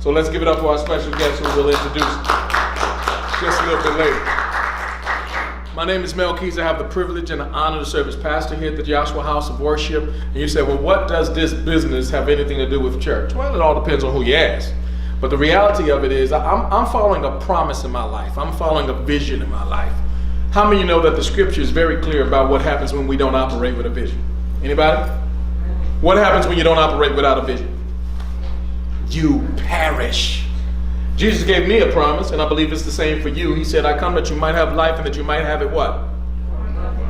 So let's give it up for our special guest who we'll introduce just a little bit later. My name is Mel Keys. I have the privilege and the honor to serve as pastor here at the Joshua House of Worship. And you say, well, what does this business have anything to do with church? Well, it all depends on who you ask. But the reality of it is I'm following a promise in my life. I'm following a vision in my life. How many of you know that the scripture is very clear about what happens when we don't operate with a vision? Anybody? What happens when you don't operate without a vision? You perish. Jesus gave me a promise, and I believe it's the same for you. He said, I come that you might have life and that you might have it what?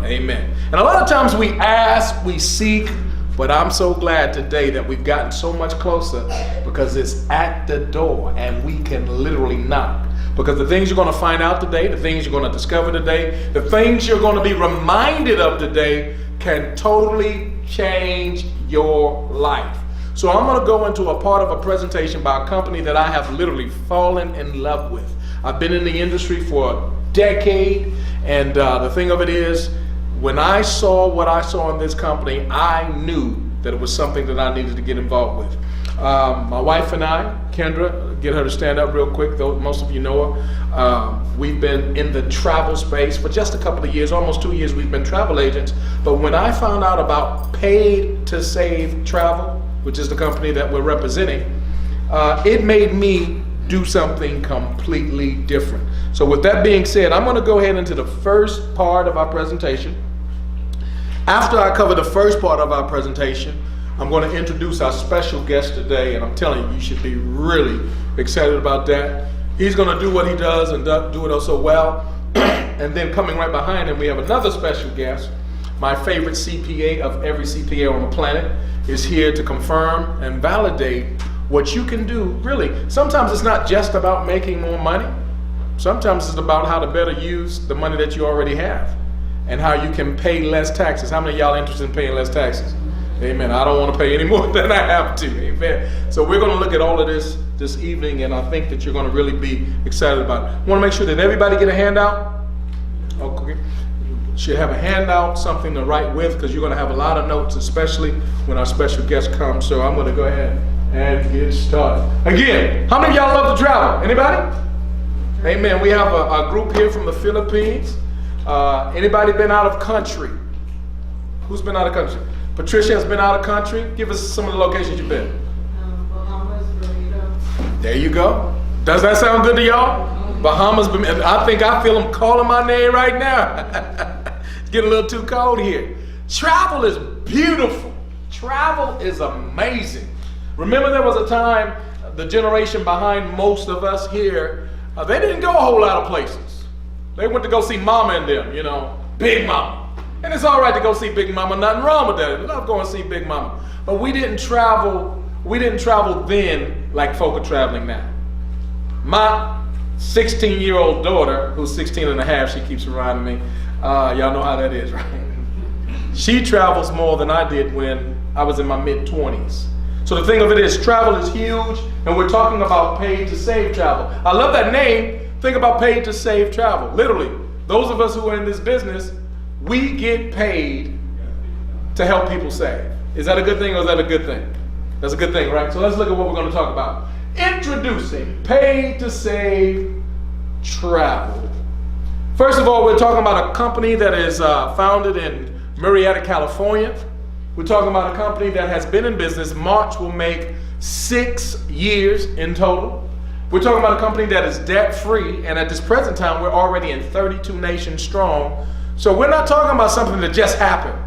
Amen. And a lot of times we ask, we seek, but I'm so glad today that we've gotten so much closer because it's at the door and we can literally knock. Because the things you're going to find out today, the things you're going to discover today, the things you're going to be reminded of today can totally change your life. So I'm going to go into a part of a presentation by a company that I have literally fallen in love with. I've been in the industry for a decade, and the thing of it is, when I saw what I saw in this company, I knew that it was something that I needed to get involved with. My wife and I, Kendra, get her to stand up real quick, though most of you know her. We've been in the travel space for just a couple of years, almost 2 years we've been travel agents. But when I found out about Paid to Save Travel, which is the company that we're representing, it made me do something completely different. So with that being said, I'm going to go ahead into the first part of our presentation. After I cover the first part of our presentation, I'm going to introduce our special guest today, and I'm telling you, you should be really excited about that. He's going to do what he does and do it so well. And then coming right behind him, we have another special guest. My favorite CPA of every CPA on the planet is here to confirm and validate what you can do. Really, sometimes it's not just about making more money. Sometimes it's about how to better use the money that you already have and how you can pay less taxes. How many of y'all interested in paying less taxes? Amen. I don't want to pay any more than I have to. Amen. So we're going to look at all of this evening, and I think that you're going to really be excited about it. I want to make sure that everybody get a handout. Okay. Should have a handout, something to write with, because you're going to have a lot of notes, especially when our special guest comes. So I'm going to go ahead and get started. Again, how many of y'all love to travel? Anybody? Amen. We have a group here from the Philippines. Anybody been out of country? Who's been out of country? Patricia has been out of country. Give us some of the locations you've been. Bahamas, Bermuda. There you go. Does that sound good to y'all? Bahamas, I think I feel them calling my name right now. It's getting a little too cold here. Travel is beautiful. Travel is amazing. Remember there was a time, the generation behind most of us here, they didn't go a whole lot of places. They went to go see mama and them, Big Mama. And it's all right to go see Big Mama, nothing wrong with that. I love going to see Big Mama. But we didn't travel then like folk are traveling now. My 16-year-old daughter, who's 16 and a half, she keeps reminding me, y'all know how that is, right? She travels more than I did when I was in my mid-20s. So the thing of it is, travel is huge, and we're talking about Paid to Save Travel. I love that name. Think about Paid to Save Travel. Literally, those of us who are in this business, we get paid to help people save. Is that a good thing or is that a good thing? That's a good thing, right? So let's look at what we're going to talk about. Introducing Paid to Save Travel. First of all, we're talking about a company that is founded in Murrieta, California. We're talking about a company that has been in business. March will make 6 years in total. We're talking about a company that is debt-free, and at this present time, we're already in 32 nations strong. So we're not talking about something that just happened.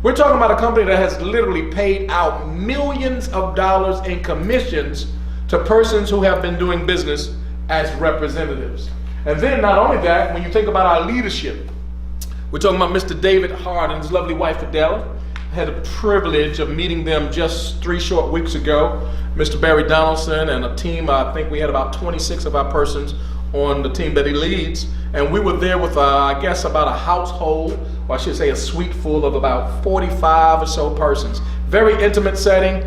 We're talking about a company that has literally paid out millions of dollars in commissions to persons who have been doing business as representatives. And then not only that, when you think about our leadership, we're talking about Mr. David Hart and his lovely wife Adela. I had the privilege of meeting them just 3 short weeks ago. Mr. Barry Donaldson and a team, I think we had about 26 of our persons on the team that he leads. And we were there with, I guess, about a household, or I should say a suite full of about 45 or so persons. Very intimate setting.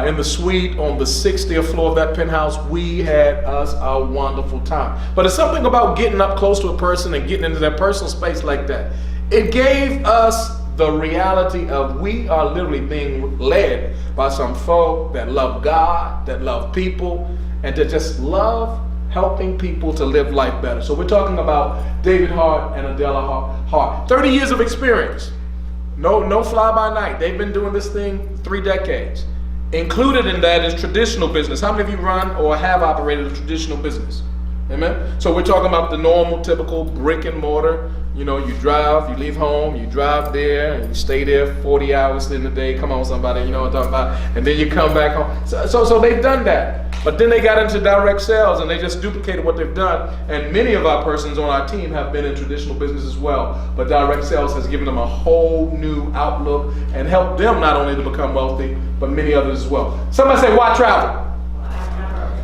In the suite on the 60th floor of that penthouse, we had us a wonderful time. But it's something about getting up close to a person and getting into their personal space like that. It gave us the reality of we are literally being led by some folk that love God, that love people, and to just love helping people to live life better. So we're talking about David Hart and Adela Hart. 30 years of experience. No fly by night. They've been doing this thing 3 decades. Included in that is traditional business. How many of you run or have operated a traditional business? Amen? So we're talking about the normal, typical brick and mortar. You know, you drive, you leave home, you drive there, and you stay there 40 hours in the day. Come on, somebody, you know what I'm talking about. And then you come back home. So they've done that. But then they got into direct sales, and they just duplicated what they've done. And many of our persons on our team have been in traditional business as well. But direct sales has given them a whole new outlook and helped them not only to become wealthy, but many others as well. Somebody say, why travel?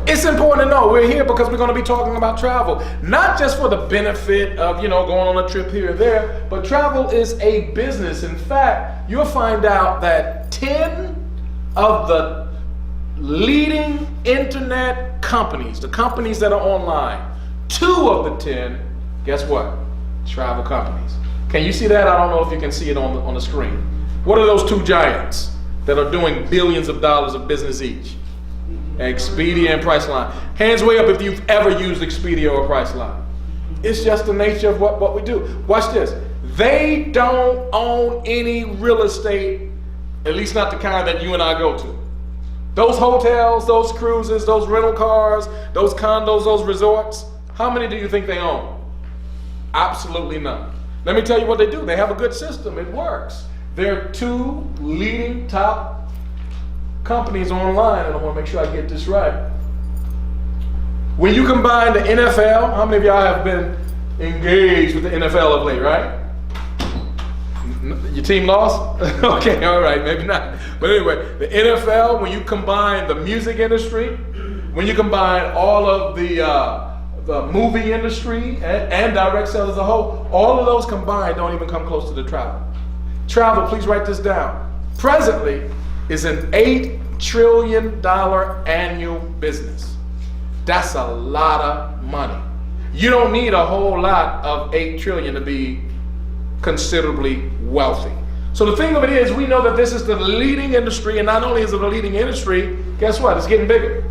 It's important to know we're here because we're going to be talking about travel, not just for the benefit of, you know, going on a trip here or there, but travel is a business. In fact, you'll find out that 10 of the leading internet companies, the companies that are online, 2 of the 10, guess what? Travel companies. Can you see that? I don't know if you can see it on the screen. What are those 2 giants that are doing billions of dollars of business each? Expedia and Priceline. Hands way up if you've ever used Expedia or Priceline. It's just the nature of what we do. Watch this. They don't own any real estate, at least not the kind that you and I go to. Those hotels, those cruises, those rental cars, those condos, those resorts, how many do you think they own? Absolutely none. Let me tell you what they do. They have a good system. It works. They're 2 leading top companies online, and I want to make sure I get this right. When you combine the NFL, how many of y'all have been engaged with the NFL of late, right? Your team lost? Okay, all right, maybe not. But anyway, the NFL, when you combine the music industry, when you combine all of the movie industry and direct sales as a whole, all of those combined don't even come close to the travel. Travel, please write this down. Presently, is an $8 trillion annual business. That's a lot of money. You don't need a whole lot of $8 trillion to be considerably wealthy. So the thing of it is, we know that this is the leading industry, and not only is it a leading industry, guess what? It's getting bigger.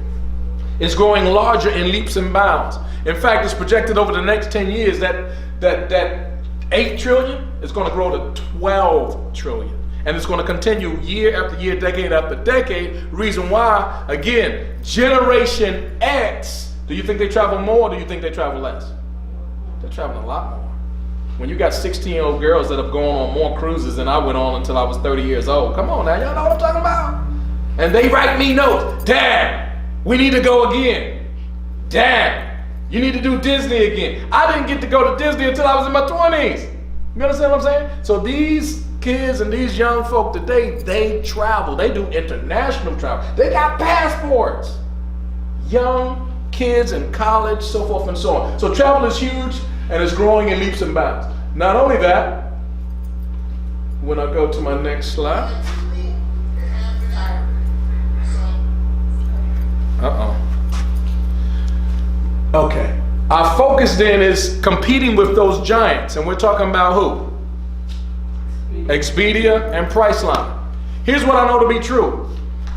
It's growing larger in leaps and bounds. In fact, it's projected over the next 10 years that 8 trillion is going to grow to 12 trillion. And it's going to continue year after year, decade after decade. Reason why, again, Generation X, do you think they travel more or do you think they travel less? They're traveling a lot more. When you got 16-year-old girls that have gone on more cruises than I went on until I was 30 years old. Come on now, y'all know what I'm talking about? And they write me notes. Dad, we need to go again. Dad, you need to do Disney again. I didn't get to go to Disney until I was in my 20s. You understand what I'm saying? So these kids and these young folk today, they travel. They do international travel. They got passports. Young kids in college, so forth and so on. So travel is huge and it's growing in leaps and bounds. Not only that, when I go to my next slide. Okay. Our focus then is competing with those giants, and we're talking about who? Expedia and Priceline. Here's what I know to be true.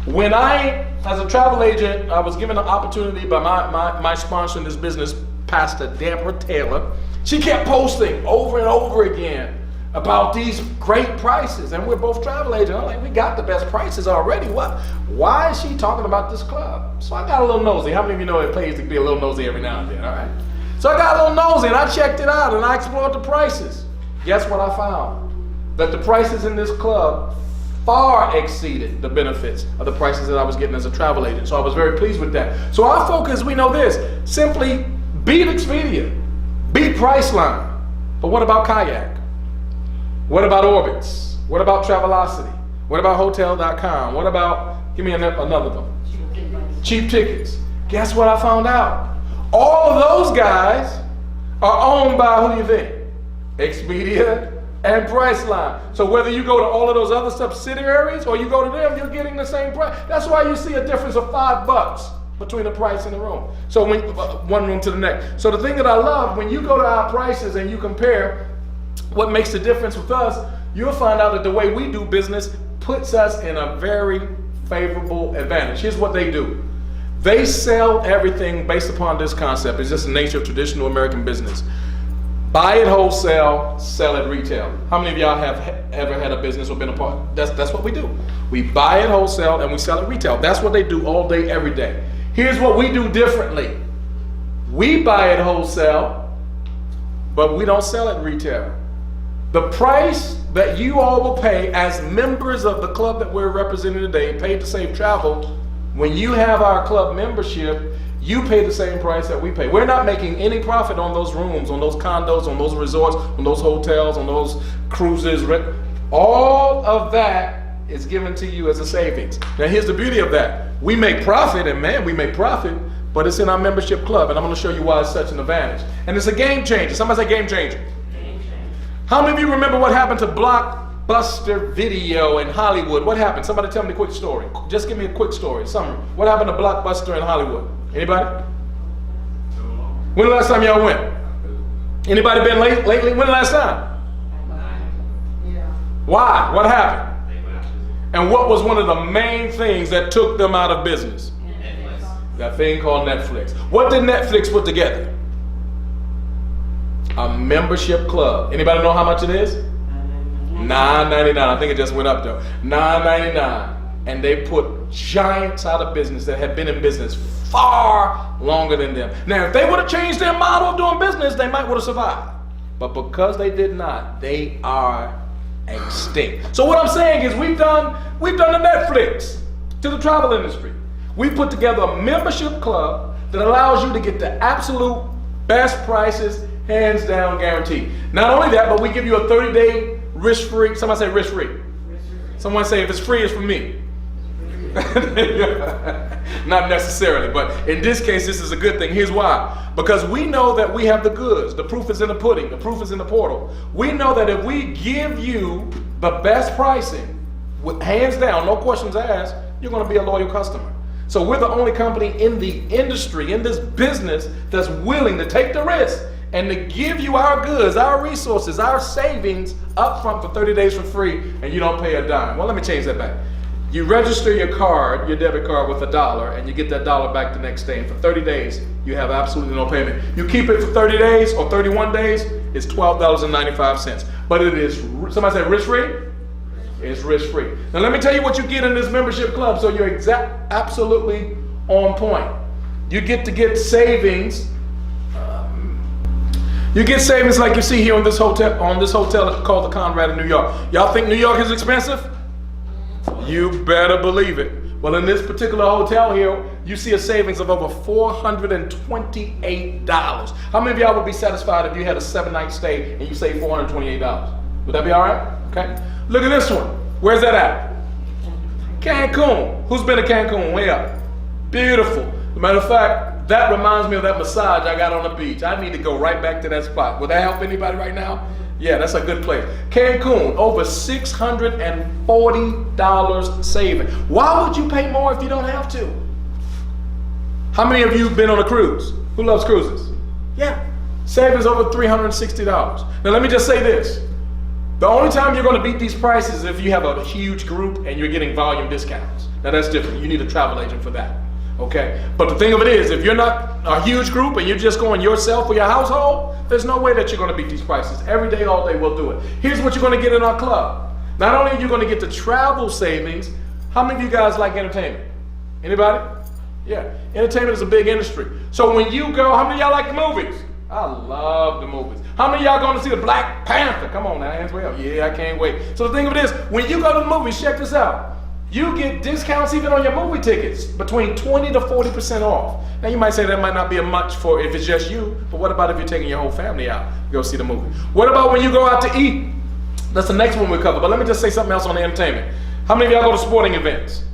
When I, as a travel agent, I was given an opportunity by my sponsor in this business, Pastor Deborah Taylor. She kept posting over and over again about these great prices, and we're both travel agents. I'm like, we got the best prices already. What? Why is she talking about this club? So I got a little nosy. How many of you know it pays to be a little nosy every now and then? All right. So I got a little nosy and I checked it out and I explored the prices. Guess what I found? That the prices in this club far exceeded the benefits of the prices that I was getting as a travel agent. So I was very pleased with that. So our focus, we know this, simply beat Expedia, beat Priceline. But what about Kayak? What about Orbitz? What about Travelocity? What about Hotel.com? What about, give me another one. Cheap Tickets. Guess what I found out? All of those guys are owned by, who do you think? Expedia and Priceline. So whether you go to all of those other subsidiaries or you go to them, you're getting the same price. That's why you see a difference of $5 between the price and the room. So when, one room to the next. So the thing that I love, when you go to our prices and you compare what makes the difference with us, you'll find out that the way we do business puts us in a very favorable advantage. Here's what they do. They sell everything based upon this concept. It's just the nature of traditional American business. Buy it wholesale, sell it retail. How many of y'all have ever had a business or been a part? That's what we do. We buy it wholesale and we sell it retail. That's what they do all day, every day. Here's what we do differently. We buy it wholesale, but we don't sell it retail. The price that you all will pay as members of the club that we're representing today, paid to save travel, when you have our club membership, you pay the same price that we pay. We're not making any profit on those rooms, on those condos, on those resorts, on those hotels, on those cruises. All of that is given to you as a savings. Now here's the beauty of that. We make profit, and man, we make profit, but it's in our membership club, and I'm gonna show you why it's such an advantage. And it's a game changer. Somebody say game changer. Game changer. How many of you remember what happened to Blockbuster Video in Hollywood? What happened? Somebody tell me a quick story. Just give me a quick story, summary. What happened to Blockbuster in Hollywood? Anybody? When the last time y'all went? Anybody been lately? When the last time? Yeah. Why? What happened? And what was one of the main things that took them out of business? That thing called Netflix. What did Netflix put together? A membership club. Anybody know how much it is? $9.99. I think it just went up though. $9.99. And they put giants out of business that had been in business far longer than them. Now, if they would have changed their model of doing business, they might would have survived. But because they did not, they are extinct. So what I'm saying is we've done the Netflix to the travel industry. We put together a membership club that allows you to get the absolute best prices, hands down guaranteed. Not only that, but we give you a 30-day risk-free. Somebody say risk-free. Someone say if it's free, it's for me. Not necessarily, but in this case, this is a good thing. Here's why. Because we know that we have the goods. The proof is in the pudding. The proof is in the portal. We know that if we give you the best pricing, with hands down, no questions asked, you're going to be a loyal customer. So we're the only company in the industry, in this business, that's willing to take the risk and to give you our goods, our resources, our savings up front for 30 days for free, and you don't pay a dime. Well, let me change that back. You register your card, your debit card, with $1, and you get that $1 back the next day. And for 30 days, you have absolutely no payment. You keep it for 30 days or 31 days, it's $12.95. But it is, somebody say risk-free? It's risk-free. Now let me tell you what you get in this membership club, so you're absolutely on point. You get to get savings. You get savings like you see here on this hotel called the Conrad in New York. Y'all think New York is expensive? You better believe it. Well, in this particular hotel here, you see a savings of over $428. How many of y'all would be satisfied if you had a 7-night stay and you saved $428? Would that be all right? Okay. Look at this one. Where's that at? Cancun. Who's been to Cancun? Way up. Beautiful. As a matter of fact, that reminds me of that massage I got on the beach. I need to go right back to that spot. Would that help anybody right now? Yeah, that's a good place. Cancun, over $640 saving. Why would you pay more if you don't have to? How many of you have been on a cruise? Who loves cruises? Yeah, savings over $360. Now let me just say this. The only time you're going to beat these prices is if you have a huge group and you're getting volume discounts. Now that's different. You need a travel agent for that. Okay, but the thing of it is, if you're not a huge group and you're just going yourself or your household, there's no way that you're going to beat these prices. Every day, all day, we'll do it. Here's what you're going to get in our club. Not only are you going to get the travel savings, how many of you guys like entertainment? Anybody? Yeah, entertainment is a big industry. So when you go, how many of y'all like the movies? I love the movies. How many of y'all going to see the Black Panther? Come on now, hands way up. Yeah, I can't wait. So the thing of it is, when you go to the movies, check this out. You get discounts even on your movie tickets, between 20 to 40% off. Now you might say that might not be a much for if it's just you, but what about if you're taking your whole family out to go see the movie? What about when you go out to eat? That's the next one we'll cover, but let me just say something else on the entertainment. How many of y'all go to sporting events?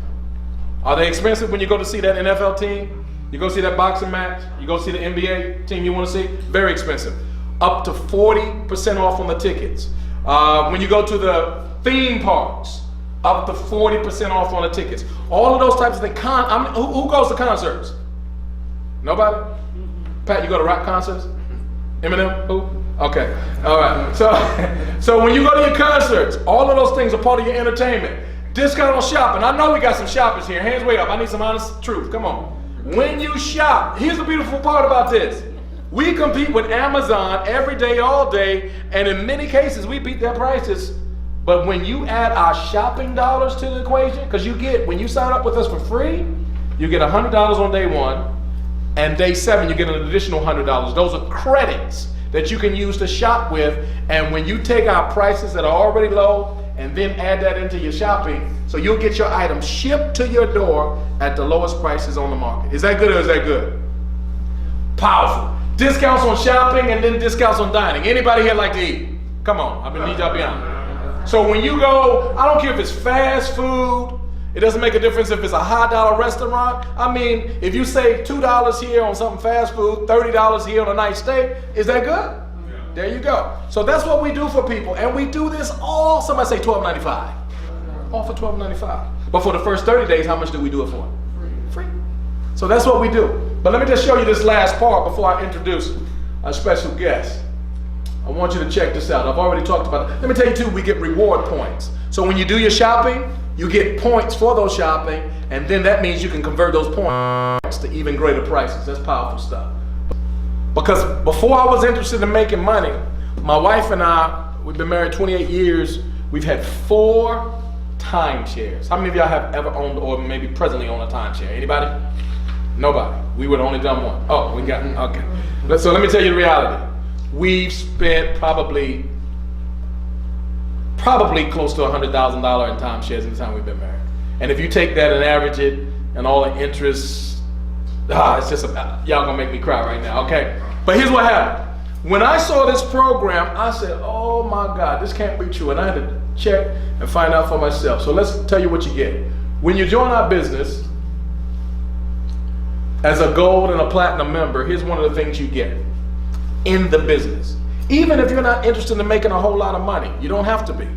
Are they expensive when you go to see that NFL team? You go see that boxing match? You go see the NBA team you want to see? Very expensive. Up to 40% off on the tickets. When you go to the theme parks, up to 40% off on the tickets. All of those types of things. Who goes to concerts? Nobody? Pat, you go to rock concerts? Eminem? Who? Okay. All right. So when you go to your concerts, all of those things are part of your entertainment. Discount on shopping. I know we got some shoppers here. Hands way up. I need some honest truth. Come on. When you shop, here's the beautiful part about this. We compete with Amazon every day, all day, and in many cases we beat their prices. But when you add our shopping dollars to the equation, because when you sign up with us for free, you get $100 on day 1, and day 7 you get an additional $100. Those are credits that you can use to shop with, and when you take our prices that are already low and then add that into your shopping, so you'll get your items shipped to your door at the lowest prices on the market. Is that good or is that good? Powerful. Discounts on shopping and then discounts on dining. Anybody here like to eat? Come on, I need y'all to be honest. So when you go, I don't care if it's fast food, it doesn't make a difference if it's a high dollar restaurant. I mean, if you save $2 here on something fast food, $30 here on a nice steak, is that good? Yeah. There you go. So that's what we do for people. And we do this all, somebody say $12.95. All for $12.95. But for the first 30 days, how much do we do it for? Free. So that's what we do. But let me just show you this last part before I introduce our special guest. I want you to check this out. I've already talked about it. Let me tell you too, we get reward points. So when you do your shopping, you get points for those shopping, and then that means you can convert those points to even greater prices. That's powerful stuff. Because before I was interested in making money, my wife and I, we've been married 28 years. We've had 4 timeshares. How many of y'all have ever owned or maybe presently own a timeshare? Anybody? Nobody. We would have only done one. Oh, we got, okay. So let me tell you the reality. We've spent probably close to $100,000 in timeshares in the time we've been married. And if you take that and average it and all the interest, it's just, y'all gonna make me cry right now, okay? But here's what happened. When I saw this program, I said, oh my God, this can't be true. And I had to check and find out for myself. So let's tell you what you get. When you join our business, as a gold and a platinum member, here's one of the things you get in the business. Even if you're not interested in making a whole lot of money, you don't have to be,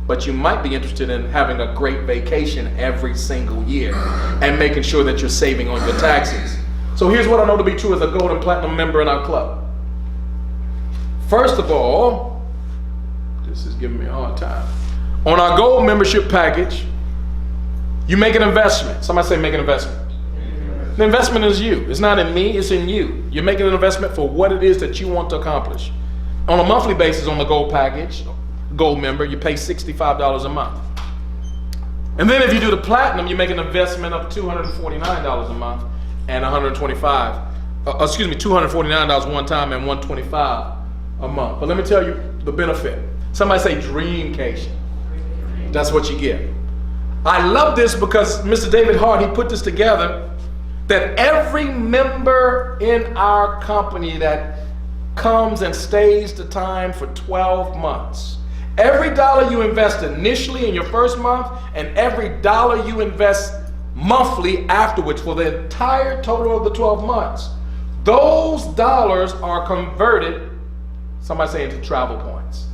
but you might be interested in having a great vacation every single year and making sure that you're saving on your taxes. So here's what I know to be true as a gold and platinum member in our club. First of all, this is giving me a hard time. On our gold membership package, you make an investment. Somebody say make an investment. The investment is you. It's not in me, it's in you. You're making an investment for what it is that you want to accomplish. On a monthly basis on the gold package, gold member, you pay $65 a month. And then if you do the platinum, you make an investment of $249 a month and $249 one time and $125 a month. But let me tell you the benefit. Somebody say dreamcation. That's what you get. I love this because Mr. David Hart, he put this together, that every member in our company that comes and stays the time for 12 months, every dollar you invest initially in your first month and every dollar you invest monthly afterwards for the entire total of the 12 months, those dollars are converted, somebody say, into travel points.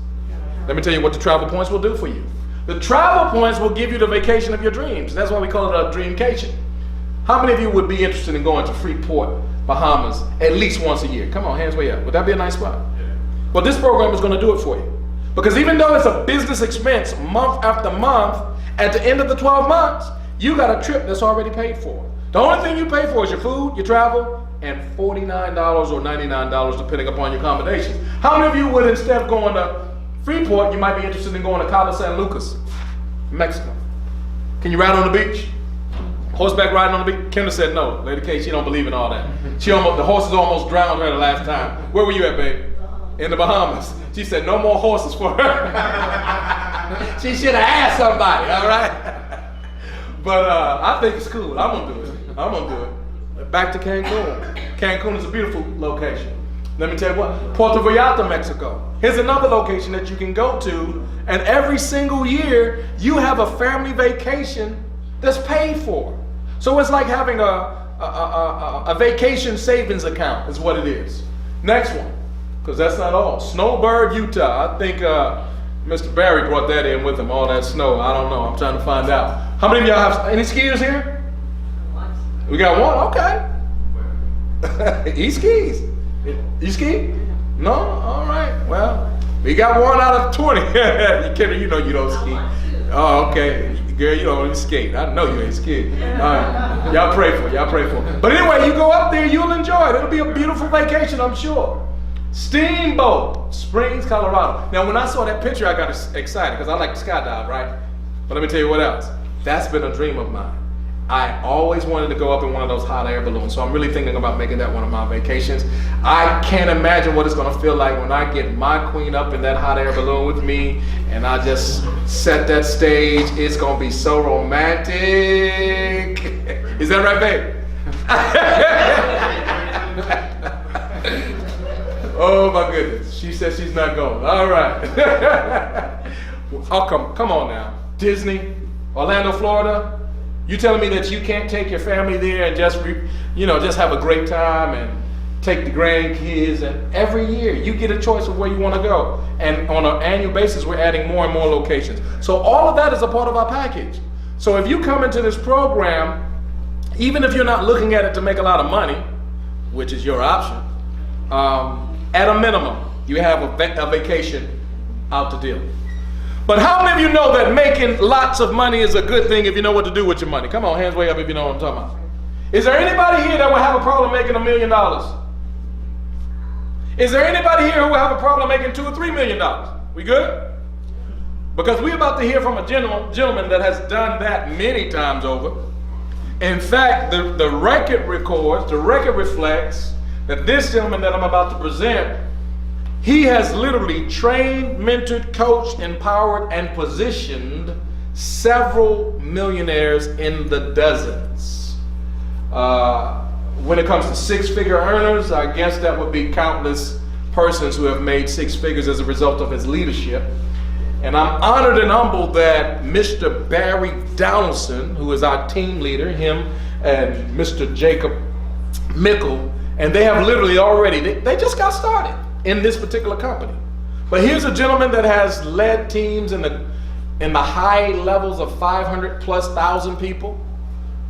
Let me tell you what the travel points will do for you. The travel points will give you the vacation of your dreams. That's why we call it a dreamcation. How many of you would be interested in going to Freeport, Bahamas, at least once a year? Come on, hands way up. Would that be a nice spot? Yeah. Well, this program is going to do it for you. Because even though it's a business expense month after month, at the end of the 12 months, you got a trip that's already paid for. The only thing you pay for is your food, your travel, and $49 or $99 depending upon your accommodations. How many of you would, instead of going to Freeport, you might be interested in going to Cabo San Lucas, Mexico? Can you ride on the beach? Horseback riding on the beach? Kendra said no. Lady K, she don't believe in all that. The horses almost drowned her the last time. Where were you at, babe? In the Bahamas. She said no more horses for her. She should have asked somebody, all right? But I think it's cool. I'm gonna do it. Back to Cancun. Cancun is a beautiful location. Let me tell you what, Puerto Vallarta, Mexico. Here's another location that you can go to, and every single year you have a family vacation that's paid for. So it's like having a vacation savings account is what it is. Next one, because that's not all. Snowbird, Utah. I think Mr. Barry brought that in with him, all that snow. I don't know, I'm trying to find out. How many of y'all have any skiers here? We got one, okay. He skis. You ski? No? All right, well, we got one out of 20. Kendra, you know you don't ski. Oh, okay. Girl, you don't even skate. I know you ain't scared. Y'all pray for it. Y'all pray for it. But anyway, you go up there, you'll enjoy it. It'll be a beautiful vacation, I'm sure. Steamboat Springs, Colorado. Now, when I saw that picture, I got excited because I like to skydive, right? But let me tell you what else. That's been a dream of mine. I always wanted to go up in one of those hot air balloons, so I'm really thinking about making that one of my vacations. I can't imagine what it's gonna feel like when I get my queen up in that hot air balloon with me and I just set that stage. It's gonna be so romantic. Is that right, babe? Oh my goodness, she said she's not going. All right. Oh, come on now. Disney, Orlando, Florida. You telling me that you can't take your family there and just have a great time and take the grandkids, and every year you get a choice of where you want to go. And on an annual basis, we're adding more and more locations. So all of that is a part of our package. So if you come into this program, even if you're not looking at it to make a lot of money, which is your option, at a minimum, you have a vacation out the deal. But how many of you know that making lots of money is a good thing if you know what to do with your money? Come on, hands way up if you know what I'm talking about. Is there anybody here that will have a problem making $1 million? Is there anybody here who will have a problem making $2 or $3 million? We good? Because we're about to hear from a gentleman that has done that many times over. In fact, the record reflects that this gentleman that I'm about to present, he has literally trained, mentored, coached, empowered, and positioned several millionaires in the dozens. When it comes to six-figure earners, I guess that would be countless persons who have made six figures as a result of his leadership. And I'm honored and humbled that Mr. Barry Donaldson, who is our team leader, him and Mr. Jacob Mickle, and they have literally already, they just got started in this particular company. But here's a gentleman that has led teams in the high levels of 500,000+ people,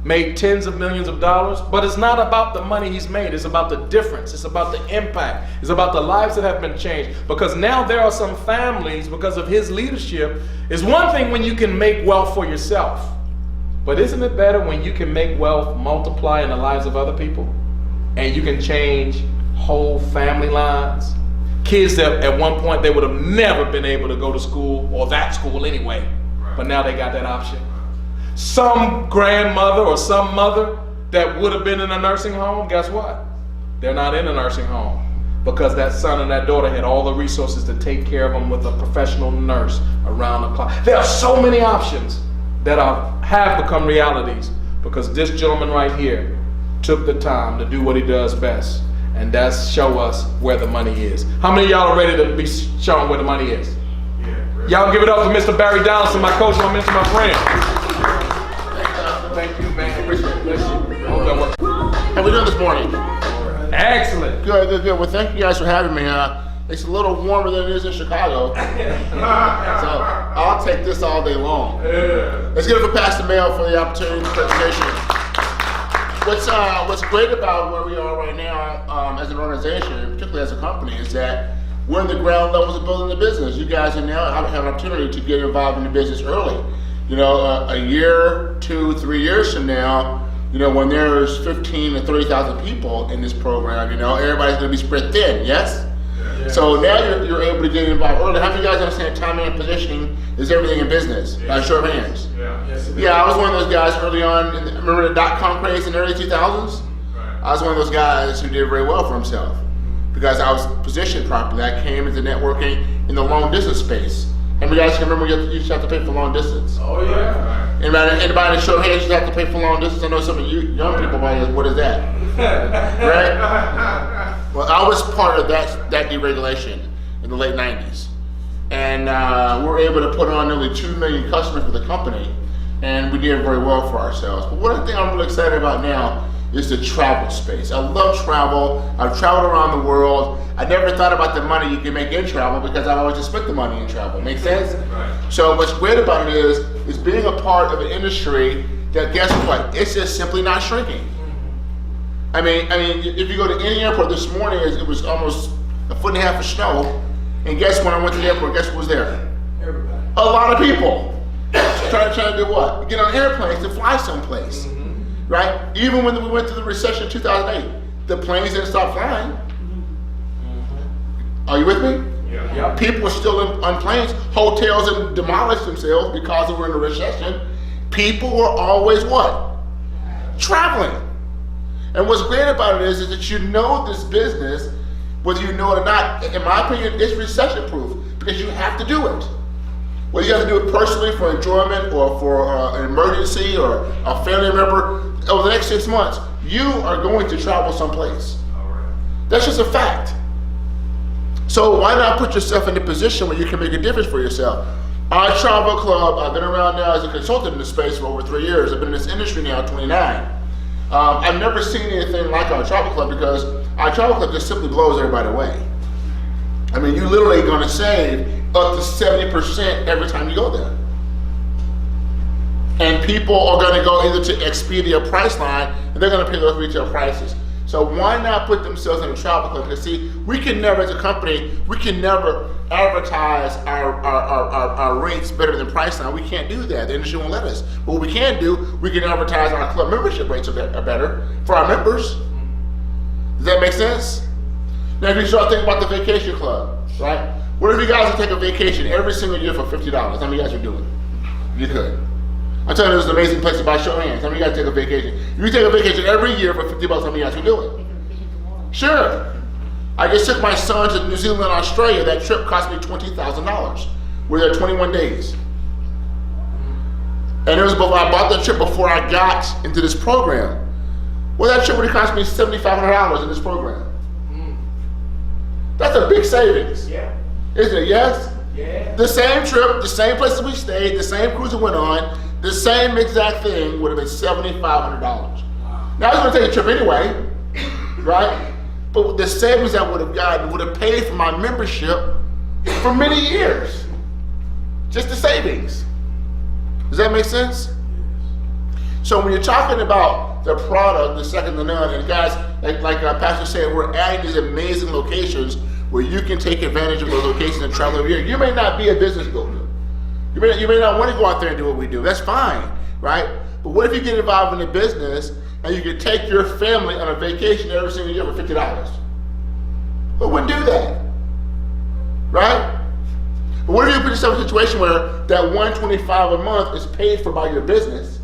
made tens of millions of dollars. But it's not about the money he's made, it's about the difference, it's about the impact, it's about the lives that have been changed. Because now there are some families, because of his leadership. It's one thing when you can make wealth for yourself, but isn't it better when you can make wealth multiply in the lives of other people, and you can change whole family lines? Kids that at one point they would have never been able to go to school, or that school anyway, but now they got that option. Some grandmother or some mother that would have been in a nursing home, guess what? They're not in a nursing home because that son and that daughter had all the resources to take care of them with a professional nurse around the clock. There are so many options that have become realities because this gentleman right here took the time to do what he does best. And that's show us where the money is. How many of y'all are ready to be shown where the money is? Y'all give it up for Mr. Barry Donaldson, my coach, my mentor, my friend. Thank you, man. Appreciate it. Bless you. How we doing this morning? Excellent. Good. Well, thank you guys for having me. It's a little warmer than it is in Chicago. So I'll take this all day long. Let's give it for Pastor Mel for the opportunity for presentation. What's great about where we are right now as an organization, particularly as a company, is that we're in the ground levels of building the business. You guys are now have an opportunity to get involved in the business early. You know, a year, 2, 3 years from now, you know, when there's 15 to 30,000 people in this program, you know, everybody's going to be spread thin. Yes. So now you're able to get involved early. How many of you guys understand timing and positioning is everything in business? By show of hands. Yeah, I was one of those guys early on. Remember the dot-com craze in the early 2000s? I was one of those guys who did very well for himself because I was positioned properly. I came into networking in the long distance space. How many guys can remember you used to have to pay for long distance? Oh yeah. Anybody in the show of hands used to have to pay for long distance? I know some of you young people might ask, what is that? Right? Well, I was part of that deregulation in the late 90s. And we were able to put on nearly 2 million customers for the company, and we did very well for ourselves. But one thing I'm really excited about now is the travel space. I love travel. I've traveled around the world. I never thought about the money you can make in travel because I've always just spent the money in travel. Make sense? Right. So what's great about it is being a part of an industry that, guess what? It's just simply not shrinking. I mean, if you go to any airport this morning, it was almost 1.5 feet of snow. And guess when I went to the airport, guess who was there? Everybody. A lot of people. trying to do what? Get on airplanes to fly someplace, right? Even when we went through the recession in 2008, the planes didn't stop flying. Are you with me? Yeah. Yep. People were still on planes. Hotels had demolished themselves because they were in a recession. People were always what? Traveling. And what's great about it is that you know this business, whether you know it or not. In my opinion, it's recession proof because you have to do it. Whether you have to do it personally for enjoyment or for an emergency or a family member, over the next 6 months, you are going to travel someplace. That's just a fact. So why not put yourself in a position where you can make a difference for yourself? Our travel club, I've been around now as a consultant in this space for over 3 years. I've been in this industry now 29. I've never seen anything like our travel club because our travel club just simply blows everybody away. I mean, you're literally going to save up to 70% every time you go there. And people are going to go either to Expedia Priceline and they're going to pay those retail prices. So why not put themselves in a travel club? Because see, we can never, as a company, we can never advertise our rates better than Priceline. We can't do that. The industry won't let us. But what we can do, we can advertise our club membership rates are better for our members. Does that make sense? Now if you start thinking about the vacation club, right? What if you guys would take a vacation every single year for $50? How many of you guys would do it? You could. I'm telling you, this is an amazing place to buy show hands. How many of you guys take a vacation? If you take a vacation every year for $50, how many of you guys would do it? Sure. I just took my son to New Zealand and Australia. That trip cost me $20,000. We're there 21 days. And it was before I bought the trip before I got into this program. Well, that trip would have cost me $7,500 in this program. That's a big savings. Yeah. Isn't it? Yes? Yeah. The same trip, the same places we stayed, the same cruise we went on, the same exact thing would have been $7,500. Wow. Now I was going to take a trip anyway, right? But the savings I would have gotten would have paid for my membership for many years. Just the savings. Does that make sense? So when you're talking about the product, the second to none, and guys, like Pastor said, we're adding these amazing locations where you can take advantage of those locations and travel every year. You may not be a business builder. You may not want to go out there and do what we do. That's fine, right? But what if you get involved in a business and you could take your family on a vacation every single year for $50? Who wouldn't do that, right? But what if you put yourself in a situation where that $125 a month is paid for by your business,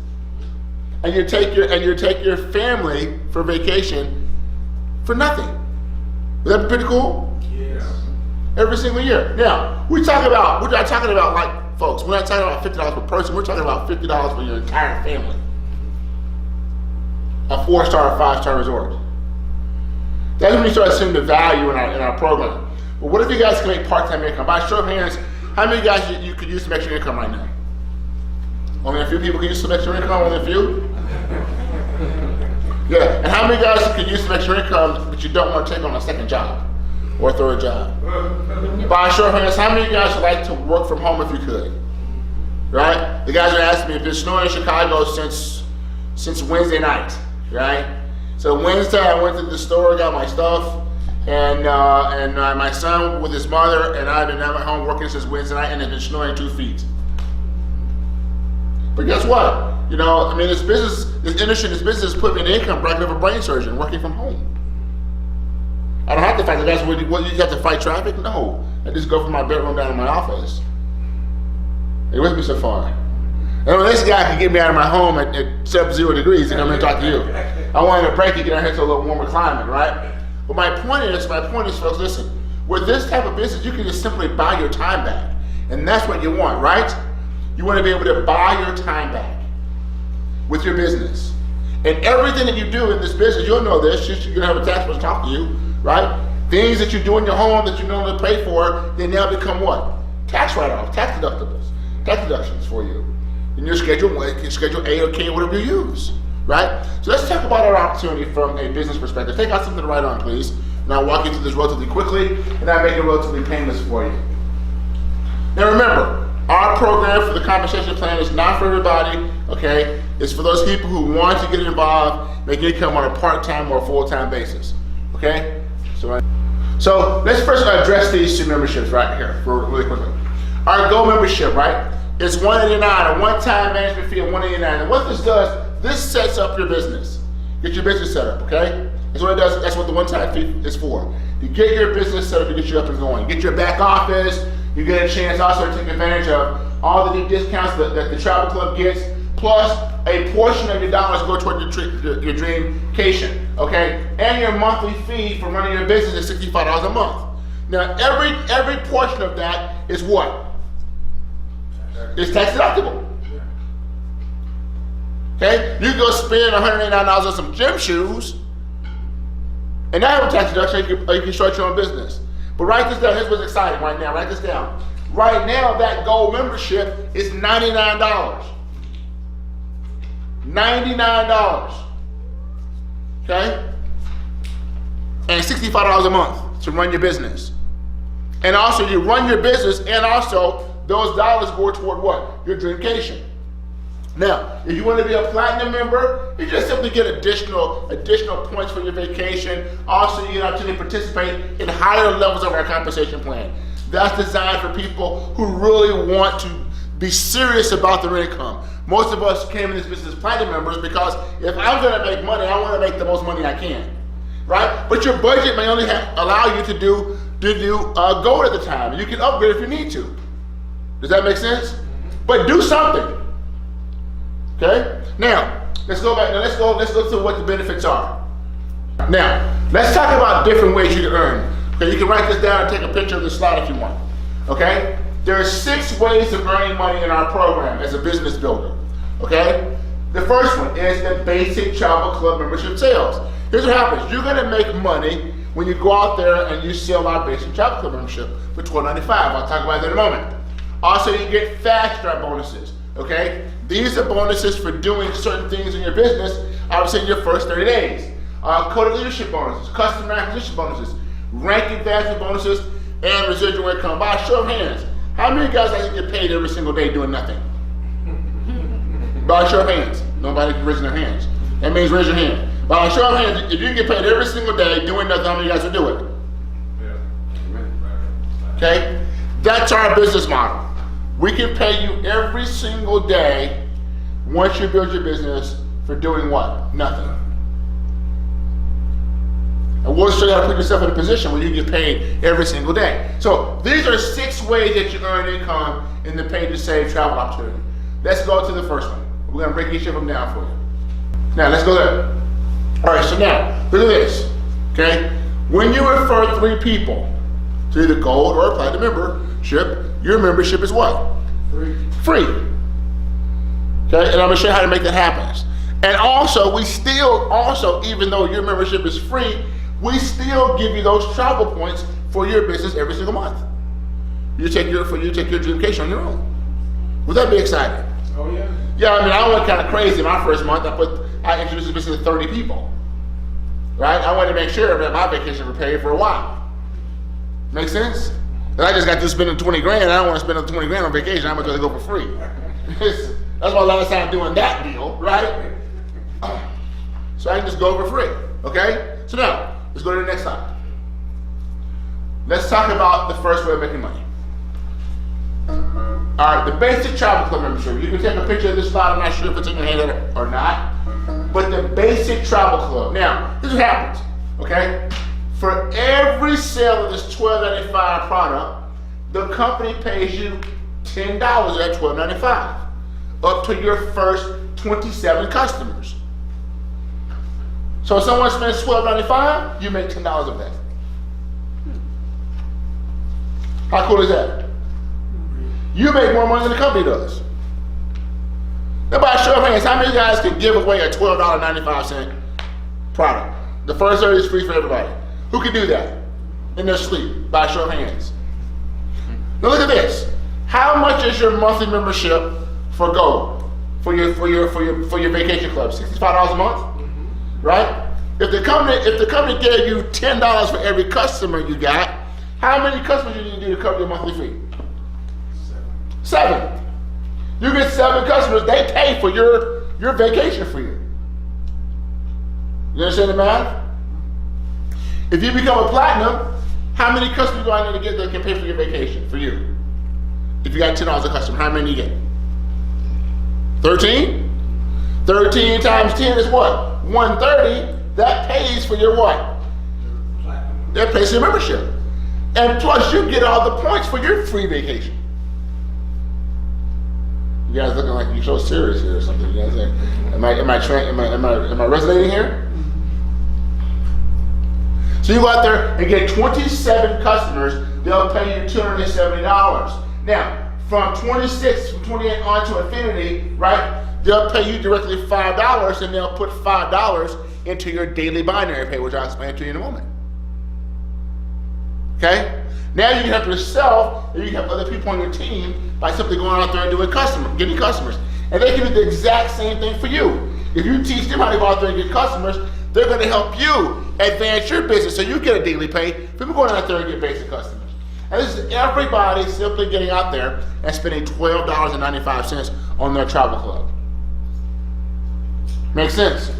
and you take your family for vacation for nothing? Would that be pretty cool? Yes. Every single year. Now, we're not talking about like, folks, we're not talking about $50 per person, we're talking about $50 for your entire family. A 4-star or 5-star resort. That's when you start seeing the value in our program. But what if you guys can make part-time income? By show of hands, how many of you guys you could use some extra income right now? Only a few people can use some extra income, only a few? Yeah, and how many guys could use some extra income but you don't want to take on a second job or a third job? By show of hands, how many of you guys would like to work from home if you could? Right? The guys are asking me if it's snowing in Chicago since Wednesday night, right? So Wednesday I went to the store, got my stuff, and my son with his mother and I have been at home working since Wednesday night, and it's been snowing 2 feet. But guess what? You know, I mean, this business put me in income bracket of a brain surgeon working from home. I don't have to fight. Guys, what you have to fight traffic? No, I just go from my bedroom down to my office. Are you with me so far? And this guy can get me out of my home at sub-0 degrees and come in and talk to you. I wanted to break it, get out here to a little warmer climate, right? But my point is, folks, listen, with this type of business, you can just simply buy your time back. And that's what you want, right? You want to be able to buy your time back with your business. And everything that you do in this business, you'll know this, you're going to have a tax person talk to you, right? Things that you do in your home that you normally pay for, they now become what? Tax write-offs, tax deductibles, tax deductions for you. In your schedule A or K, whatever you use, right? So let's talk about our opportunity from a business perspective. Take out something to write on, please. And I'll walk you through this relatively quickly, and I'll make it relatively painless for you. Now remember, our program for the compensation plan is not for everybody, okay? It's for those people who want to get involved, make income on a part-time or full-time basis, okay? So let's first address these two memberships right here really quickly. Our Go membership, right? It's $189, a one-time management fee of $189. And what this does, this sets up your business. Get your business set up, okay? That's what it does. That's what the one-time fee is for. To get your business set up, to get you up and going. Get your back office. You get a chance also to take advantage of all the discounts that the travel club gets, plus a portion of your dollars go toward your dreamcation, okay? And your monthly fee for running your business is $65 a month. Now, every portion of that is what? It's tax deductible. Okay? You can go spend $189 on some gym shoes, and not have a tax deduction, or you can start your own business. But write this down. Here's what's exciting right now. Write this down. Right now, that gold membership is $99. $99. Okay? And $65 a month to run your business. And also, you run your business, and also, those dollars go toward what? Your dreamcation. Now, if you want to be a platinum member, you just simply get additional points for your vacation. Also, you get an opportunity to participate in higher levels of our compensation plan. That's designed for people who really want to be serious about their income. Most of us came in this business as platinum members because if I'm going to make money, I want to make the most money I can, right? But your budget may only allow you to do gold at the time. You can upgrade if you need to. Does that make sense? But do something. Okay? Now, let's go back. Now let's go through what the benefits are. Now, let's talk about different ways you can earn. Okay, you can write this down and take a picture of this slide if you want. Okay? There are 6 ways of earning money in our program as a business builder. Okay? The first one is the basic travel club membership sales. Here's what happens. You're gonna make money when you go out there and you sell our basic travel club membership for $12.95. I'll talk about that in a moment. Also, you get fast start bonuses. Okay? These are bonuses for doing certain things in your business, obviously in your first 30 days. Code of leadership bonuses, customer acquisition bonuses, rank advancement bonuses, and residual income. By a show of hands, how many guys like to get paid every single day doing nothing? By a show of hands. Nobody can raise their hands. That means raise your hand. By a show of hands, if you get paid every single day doing nothing, how many guys will do it? Okay? That's our business model. We can pay you every single day once you build your business for doing what? Nothing. And we'll show you how to put yourself in a position where you get paid every single day. So these are 6 ways that you earn income in the Pay to Save travel opportunity. Let's go to the first one. We're going to break each of them down for you. Now let's go there. All right, so now look at this. Okay, when you refer 3 people to either gold or a platinum membership, your membership is what? Free. Okay, and I'm gonna show you how to make that happen. And also, we still, even though your membership is free, we still give you those travel points for your business every single month. You take your dreamcation on your own. Would that be exciting? Oh yeah. Yeah, I mean, I went kind of crazy my first month. I introduced this business to 30 people. Right? I wanted to make sure that my vacation was paid for a while. Make sense? And I just got to spending 20 grand. I don't want to spend the 20 grand on vacation. I'm going to go for free. That's my last time doing that deal, right? So I can just go for free. Okay? So now, let's go to the next slide. Let's talk about the first way of making money. All right, the basic travel club membership. You can take a picture of this slide. I'm not sure if it's in your hand or not. But the basic travel club. Now, this is what happens. Okay? For every sale of this $12.95 product, the company pays you $10 of that $12.95, up to your first 27 customers. So if someone spends $12.95, you make $10 of that. How cool is that? You make more money than the company does. Now, by a show of hands, how many guys can give away a $12.95 product? The first 30 is free for everybody. Who can do that in their sleep? By a show of hands. Now look at this. How much is your monthly membership for gold? For your vacation club? $65 a month? Right? If the company gave you $10 for every customer you got, how many customers you need to do to cover your monthly fee? 7. You get 7 customers, they pay for your vacation for you. You understand the math? If you become a platinum, how many customers do I need to get that can pay for your vacation for you? If you got $10 a customer, how many you get? 13? 13 times 10 is what? 130. That pays for your what? That pays for your membership. And plus you get all the points for your free vacation. You guys looking like you're so serious here or something. You guys like, am I resonating here? So you go out there and get 27 customers, they'll pay you $270. Now, from 28 on to infinity, right? They'll pay you directly $5 and they'll put $5 into your daily binary pay, which I'll explain to you in a moment. Okay? Now you can help yourself and you can help other people on your team by simply going out there and getting customers. And they can do the exact same thing for you. If you teach them how to go out there and get customers, they're going to help you advance your business so you get a daily pay from going out there and get basic customers. And this is everybody simply getting out there and spending $12.95 on their travel club. Makes sense?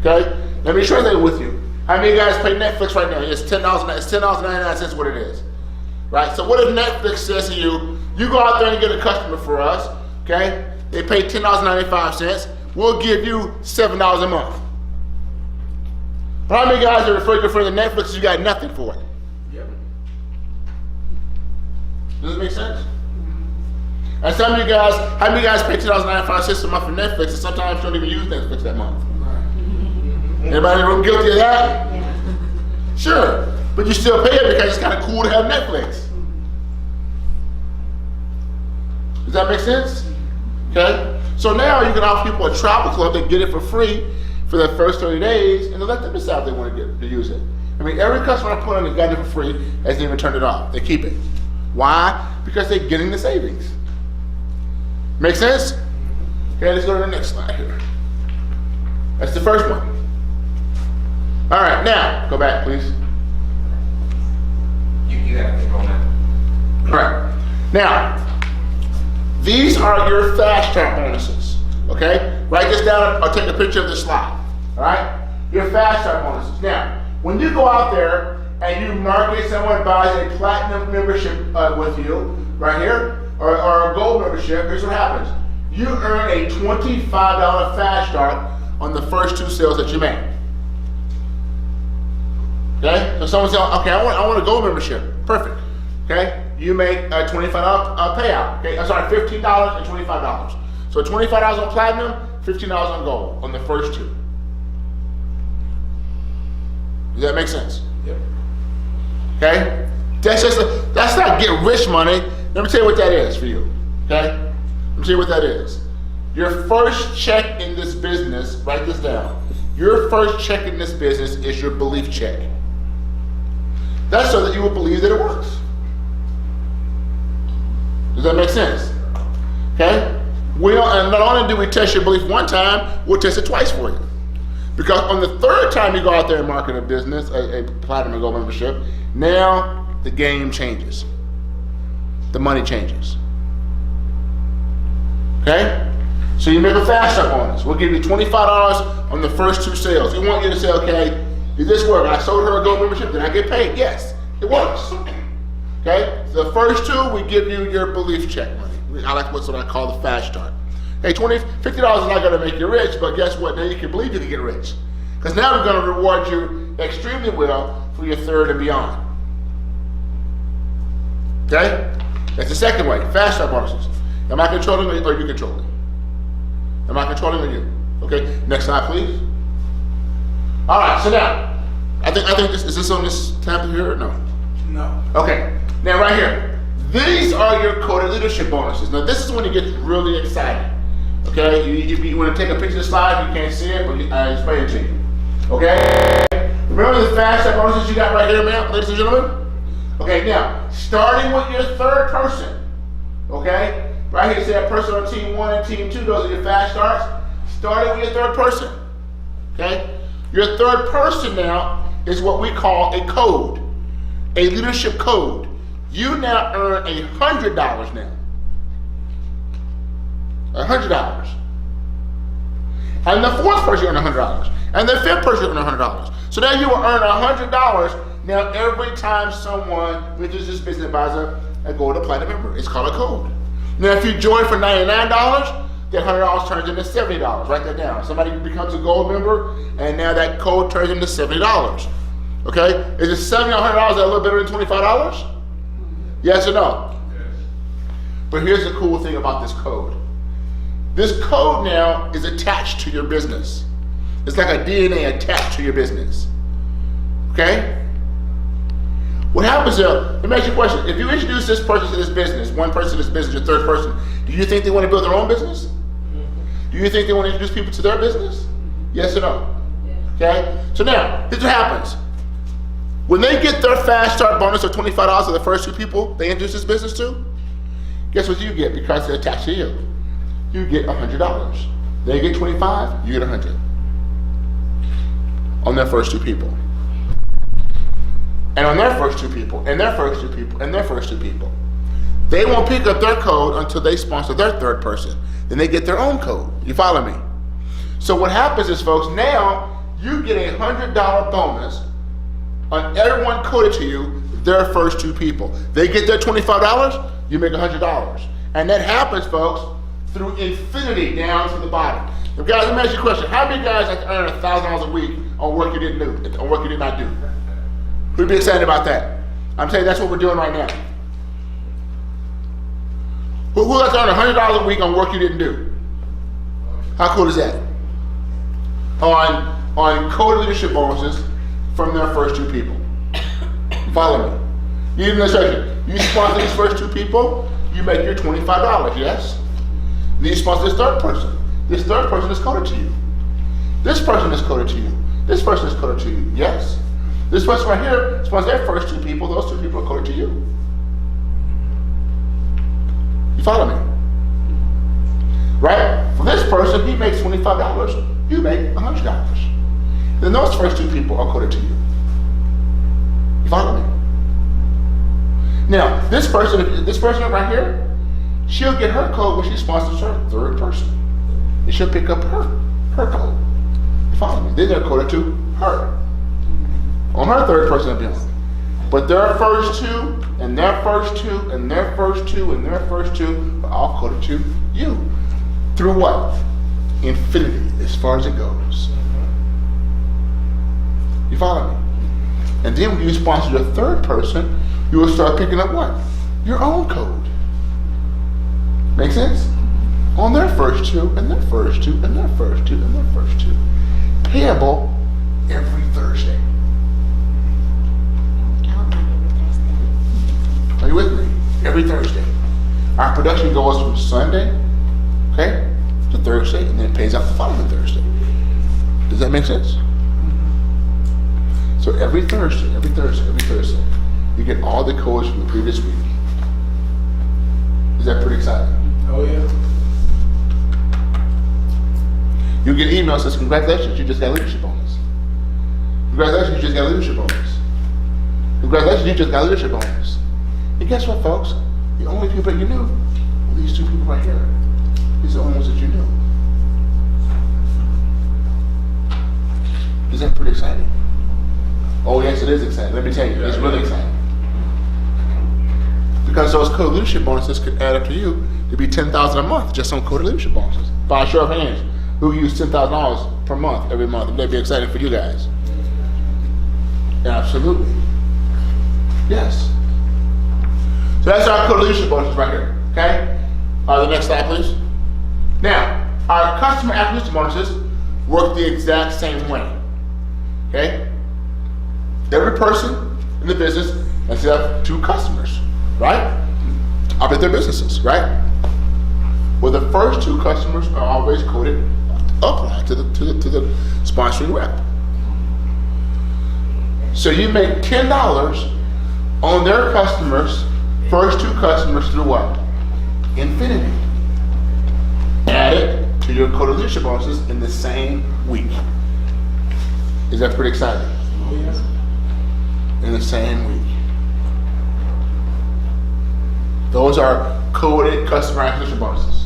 Okay? Let me share that with you. How many of you guys pay Netflix right now? It's $10.99 what it is. Right? So what if Netflix says to you, you go out there and get a customer for us, okay? They pay $10.95. We'll give you $7 a month. But how many guys are afraid to refer to Netflix you got nothing for it? Yep. Does it make sense? And some of you guys, how many guys pay $10.95 a month for Netflix and sometimes don't even use Netflix that month? Anybody in the room guilty of that? Yeah. Sure, but you still pay it because it's kind of cool to have Netflix. Does that make sense? Okay? So now you can offer people a travel club that get it for free for the first 30 days and then let them decide if they want to use it. I mean, every customer I put on has gotten it for free, hasn't even turned it off. They keep it. Why? Because they're getting the savings. Make sense? Okay, let's go to the next slide here. That's the first one. All right, now, go back, please. You have to go now. All right. Now, these are your fast track bonuses. Okay? Write this down. I'll take a picture of this slide. All right? Your fast track bonuses. Now, when you go out there and you market, someone buys a platinum membership with you, right here, or a gold membership, here's what happens. You earn a $25 fast start on the first 2 sales that you make. Okay? So someone says, okay, I want a gold membership. Perfect. Okay? You make a $25 payout. Okay? I'm sorry, $15 and $25. So $25 on platinum, $15 on gold on the first 2. Does that make sense? Yep. Okay? That's not get rich money. Let me tell you what that is for you. Okay? Let me tell you what that is. Your first check in this business, write this down. Your first check in this business is your belief check. That's so that you will believe that it works. Does that make sense? Okay? And not only do we test your belief one time, we'll test it twice for you. Because on the 3rd time you go out there and market a business, a platinum and gold membership, now the game changes. The money changes. Okay? So you make a fast start bonus. We'll give you $25 on the first 2 sales. We want you to say, okay, did this work? I sold her a gold membership, did I get paid? Yes, it works. Okay? So the first 2, we give you your belief check money. I like what's what I call the fast start. Hey, $50 is not gonna make you rich, but guess what? Now you can believe you can get rich. Because now we're gonna reward you extremely well for your 3rd and beyond. Okay? That's the second way, fast start bonuses. Am I controlling or are you controlling? Am I controlling or you? Okay, next slide please. All right, so now, I think this, is this on this tab here or no? No. Okay, now right here. These are your coded leadership bonuses. Now this is when it gets really exciting. Okay, if you want to take a picture of the slide, you can't see it, but I explain it to you. Okay? Remember the fast track bonuses you got right here, man, ladies and gentlemen? Okay, now, starting with your 3rd person. Okay? Right here, say a person on team 1 and team 2, those are your fast starts. Starting with your 3rd person. Okay? Your 3rd person now is what we call a code, a leadership code. You now earn $100 now. $100. And the 4th person you earn $100. And the 5th person you earn $100. So now you will earn $100 now every time someone reaches this business advisor and go to platinum member. It's called a code. Now if you join for $99, that $100 turns into $70. Write that down. Somebody becomes a gold member, and now that code turns into $70. Okay? Is it $70 or $100 a little better than $25? Yes or no? Yes. But here's the cool thing about this code. This code now is attached to your business. It's like a DNA attached to your business. Okay? What happens there, let me ask you a question. If you introduce this person to this business, one person to this business, your third person, do you think they want to build their own business? Do you think they want to introduce people to their business? Yes or no? Okay? So now, here's what happens. When they get their fast start bonus of $25 for the first 2 people they introduce this business to, guess what you get because they're attached to you? You get $100. They get 25, you get 100. On their first 2 people. And on their first 2 people, and their first 2 people, and their first 2 people. They won't pick up their code until they sponsor their third person. Then they get their own code. You follow me? So what happens is, folks, now you get a $100 bonus on everyone coded to you, their first 2 people. They get their $25, you make $100. And that happens, folks, through infinity down to the bottom. Now, guys, let me ask you a question. How many guys like to earn $1,000 a week on work you didn't do, on work you did not do? Who'd be excited about that? I'm telling you, that's what we're doing right now. Who likes to earn $100 a week on work you didn't do? How cool is that? On code leadership bonuses from their first 2 people. Follow me. You need an illustration. You sponsor these first 2 people, you make your $25, yes? Then you sponsor this third person. This third person is coded to you. This person is coded to you. This person is coded to you, yes? This person right here sponsors their first 2 people, those 2 people are coded to you. You follow me? Right? For this person, he makes $25, you make $100. Then those first 2 people are coded to you. You follow me? Now, this person right here, she'll get her code when she sponsors her third person. And she'll pick up her code. You follow me? Then they're coded to her. On her third person ability. But their first 2, and their first 2, and their first 2, and their first 2 are all coded to you. Through what? Infinity, as far as it goes. You follow me? And then when you sponsor your third person, you will start picking up what? Your own code. Make sense? On their first 2, and their first 2, and their first 2, and their first 2. Payable every Thursday. Are you with me? Every Thursday. Our production goes from Sunday, okay, to Thursday, and then it pays out the following Thursday. Does that make sense? So every Thursday, you get all the codes from the previous week. Is that pretty exciting? Oh yeah. You get emails that says, congratulations, you just got a leadership bonus. Congratulations, you just got a leadership bonus. Congratulations, you just got a leadership bonus. And guess what, folks? The only people that you knew were these 2 people right here. These are the only ones that you knew. Is that pretty exciting? Oh yes, it is exciting. Let me tell you, it's really exciting. Because those code leadership bonuses could add up to you to be $10,000 a month just on code leadership bonuses. By a show of hands, who use $10,000 per month every month? That'd be exciting for you guys. Absolutely. Yes. So that's our code leadership bonuses right here. Okay? The next slide, please. Now, our customer acquisition bonuses work the exact same way. Okay? Every person in the business has to have 2 customers, right? Operate their businesses, right? Well, the first 2 customers are always coded upline to the sponsoring rep. So you make $10 on their customers, first 2 customers through what? Infinity. Add it to your code leadership bonuses in the same week. Is that pretty exciting? Oh yeah. In the same week. Those are coded customer acquisition bonuses.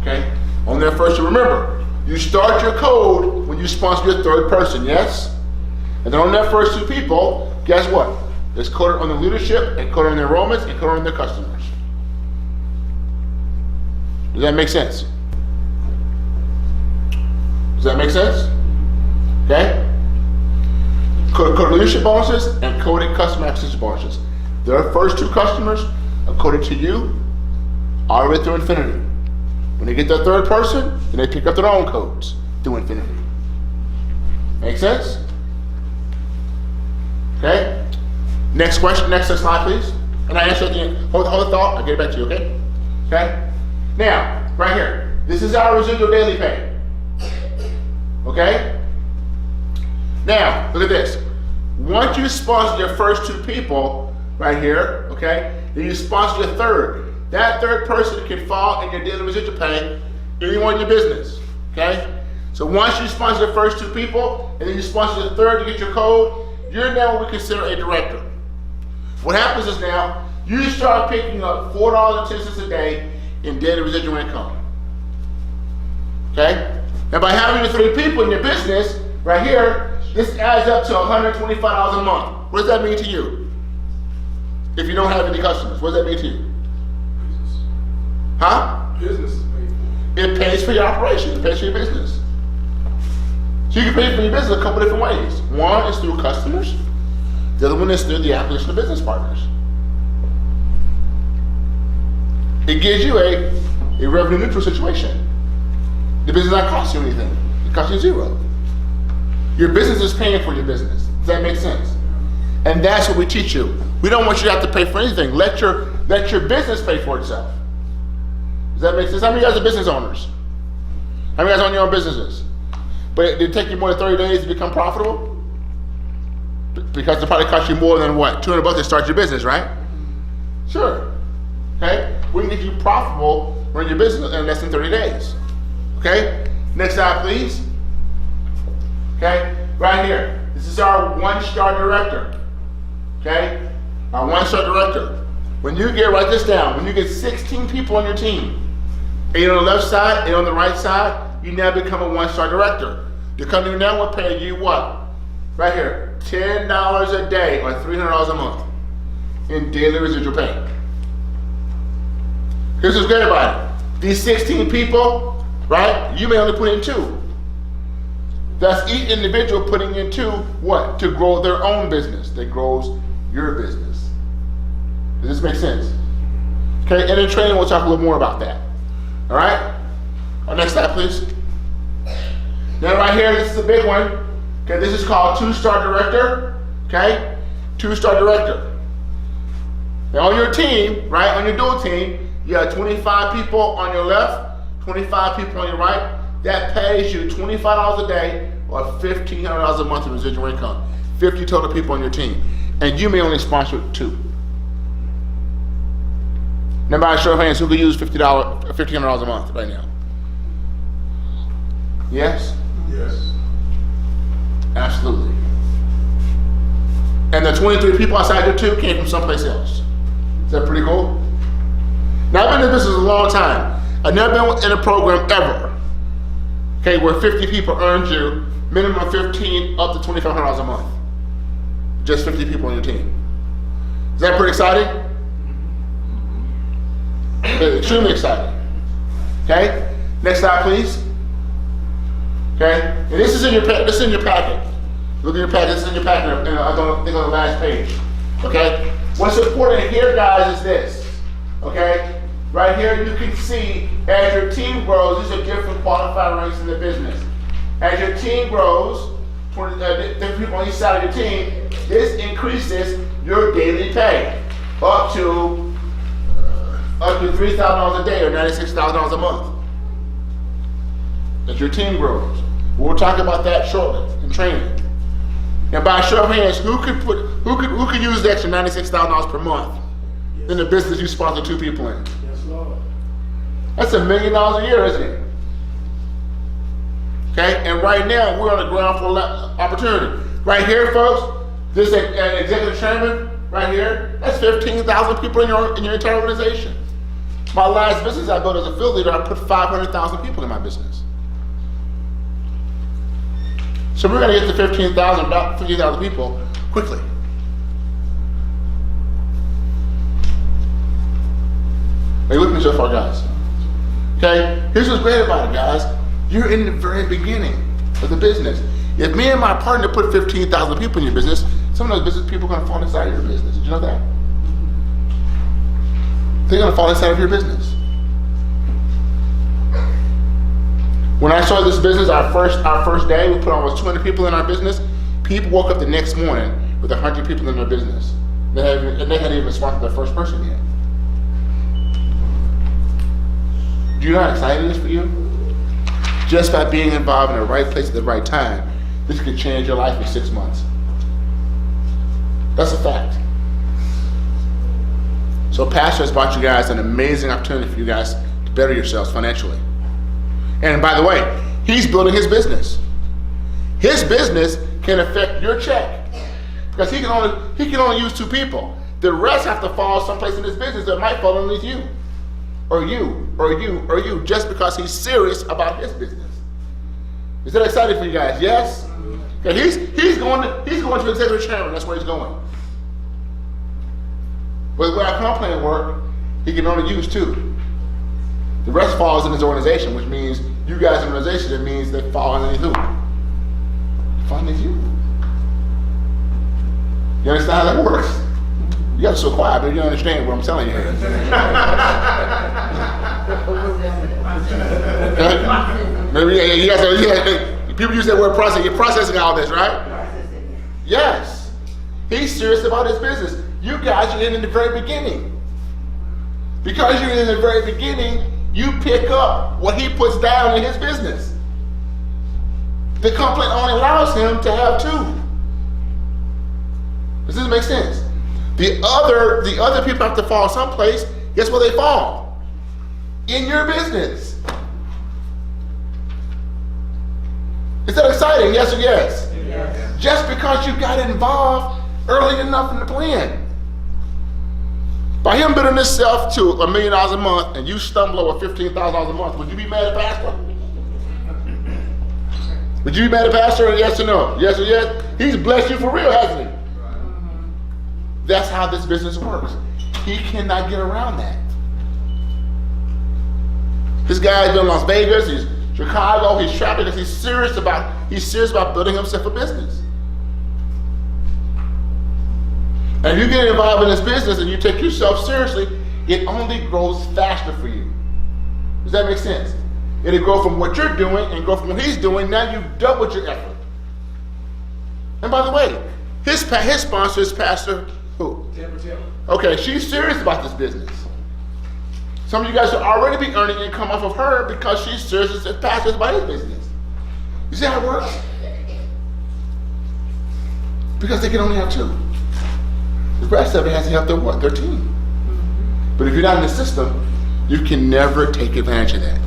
Okay? On their first 2, remember, you start your code when you sponsor your third person, yes? And then on their first 2 people, guess what? It's coded on the leadership, and coded on their enrollments, and coded on their customers. Does that make sense? Does that make sense? Okay? Coded leadership bonuses and coded customer acquisition bonuses. Their first two customers are coded to you all the way through infinity. When they get their third person, then they pick up their own codes through infinity. Make sense? Okay? Next question, next slide, please. And I answer at the end. Hold the thought, I'll get it back to you, okay? Okay? Now, right here. This is our residual daily pay. Okay? Now, look at this. Once you sponsor your first two people, right here, okay, then you sponsor your third. That third person can fall in your daily residual pay anyone in your business, okay? So once you sponsor the first two people, and then you sponsor the third to get your code, you're now what we consider a director. What happens is now, you start picking up $4.10 a day in daily residual income, okay? And by having the three people in your business, right here, this adds up to $125 a month. What does that mean to you? If you don't have any customers, what does that mean to you? Business. Huh? Business is paid for. It pays for your operation, it pays for your business. So you can pay for your business a couple different ways. One is through customers, the other one is through the acquisition of business partners. It gives you a revenue neutral situation. The business does not cost you anything, it costs you zero. Your business is paying for your business. Does that make sense? And that's what we teach you. We don't want you to have to pay for anything. Let your business pay for itself. Does that make sense? How many of you guys are business owners? How many of you guys own your own businesses? But did it take you more than 30 days to become profitable? Because it probably cost you more than what? $200 to start your business, right? Sure. Okay? We can get you profitable run your business in less than 30 days. Okay? Next slide, please. Okay? Right here. This is our one-star director. Okay? Our one-star director. When you get, write this down, when you get 16 people on your team, 8 on the left side, 8 on the right side, you now become a one-star director. The company now will pay you what? Right here, $10 a day or $300 a month in daily residual pay. Here's what's great about it. These 16 people, right, you may only put in 2. That's each individual putting in 2, what? To grow their own business that grows your business. Does this make sense? Okay, and in training we'll talk a little more about that. All right? Next slide, please. Now right here, this is a big one. Okay, this is called 2-star director. Okay, 2-star director. Now on your team, right, on your dual team, you have 25 people on your left, 25 people on your right. That pays you $25 a day or $1,500 a month in residual income. 50 total people on your team. And you may only sponsor 2. Now by a show of hands, who could use $1,500 a month right now? Yes? Yes. Absolutely. And the 23 people outside your 2 came from someplace else. Is that pretty cool? Now I've been in business a long time. I've never been in a program ever, okay, where 50 people earned you minimum 15 up to $2,500 a month. Just 50 people on your team. Is that pretty exciting? Extremely exciting. Okay? Next slide, please. Okay? And this is in your packet. Look at your packet. This is in your packet. I don't think on the last page. Okay? What's important here, guys, is this. Okay? Right here, you can see as your team grows, these are different qualified ranks in the business. As your team grows, different people on each side of your team, this increases your daily pay up to $3,000 a day or $96,000 a month. As your team grows. We'll talk about that shortly in training. And by a show of hands, who could use the extra $96,000 per month in the business you sponsor 2 people in? Yes, Lord. That's $1 million a year, isn't it? Okay, and right now we're on the ground for opportunity. Right here, folks, this executive chairman right here, that's 15,000 people in your entire organization. My last business I built as a field leader, I put 500,000 people in my business. So we're going to get to 50,000 people quickly. Are you with me so far, guys? Okay, here's what's great about it, guys. You're in the very beginning. of the business. If me and my partner put 15,000 people in your business, some of those business people are gonna fall inside of your business. Did you know that? They're gonna fall inside of your business. When I started this business, our first day, we put almost 200 people in our business. People woke up the next morning with 100 people in their business. They hadn't even sponsored their first person yet. Do you know how exciting it is for you? Just by being involved in the right place at the right time, this could change your life in 6 months. That's a fact. So Pastor has brought you guys an amazing opportunity for you guys to better yourselves financially. And by the way, he's building his business. His business can affect your check because he can only use 2 people. The rest have to fall someplace in his business that might fall underneath you, or you, or you, or you, just because he's serious about his business. Is that exciting for you guys? Yes. Okay, he's going to executive chairman. That's where he's going. But where our comp plan work, he can only use 2. The rest falls in his organization, which means you guys in the organization, it means they fall underneath who? Fall underneath you. You understand how that works? You got to so quiet, but you don't understand what I'm telling you here. Maybe you guys people use that word process. You're processing all this, right? Yes. He's serious about his business. You guys are in the very beginning. Because you're in the very beginning, you pick up what he puts down in his business. The company only allows him to have 2. Does this make sense? The other people have to fall someplace. Guess where they fall? In your business. Is that exciting? Yes or yes? Yes. Just because you got involved early enough in the plan. By him building himself to $1 million a month and you stumble over $15,000 a month, would you be mad at Pastor? Would you be mad at Pastor? Yes or no? Yes or yes? He's blessed you for real, hasn't he? That's how this business works. He cannot get around that. This guy's been in Las Vegas, he's Chicago, he's traveling because he's serious about building himself a business. And you get involved in this business and you take yourself seriously, it only grows faster for you. Does that make sense? It'll grow from what you're doing and grow from what he's doing. Now you've doubled your effort. And by the way, his sponsor is Pastor who? Okay, she's serious about this business. Some of you guys will already be earning income off of her because she's serious as Pastor about his business. You see how it works? Because they can only have 2. The rest of it has to help their team. But if you're not in the system, you can never take advantage of that.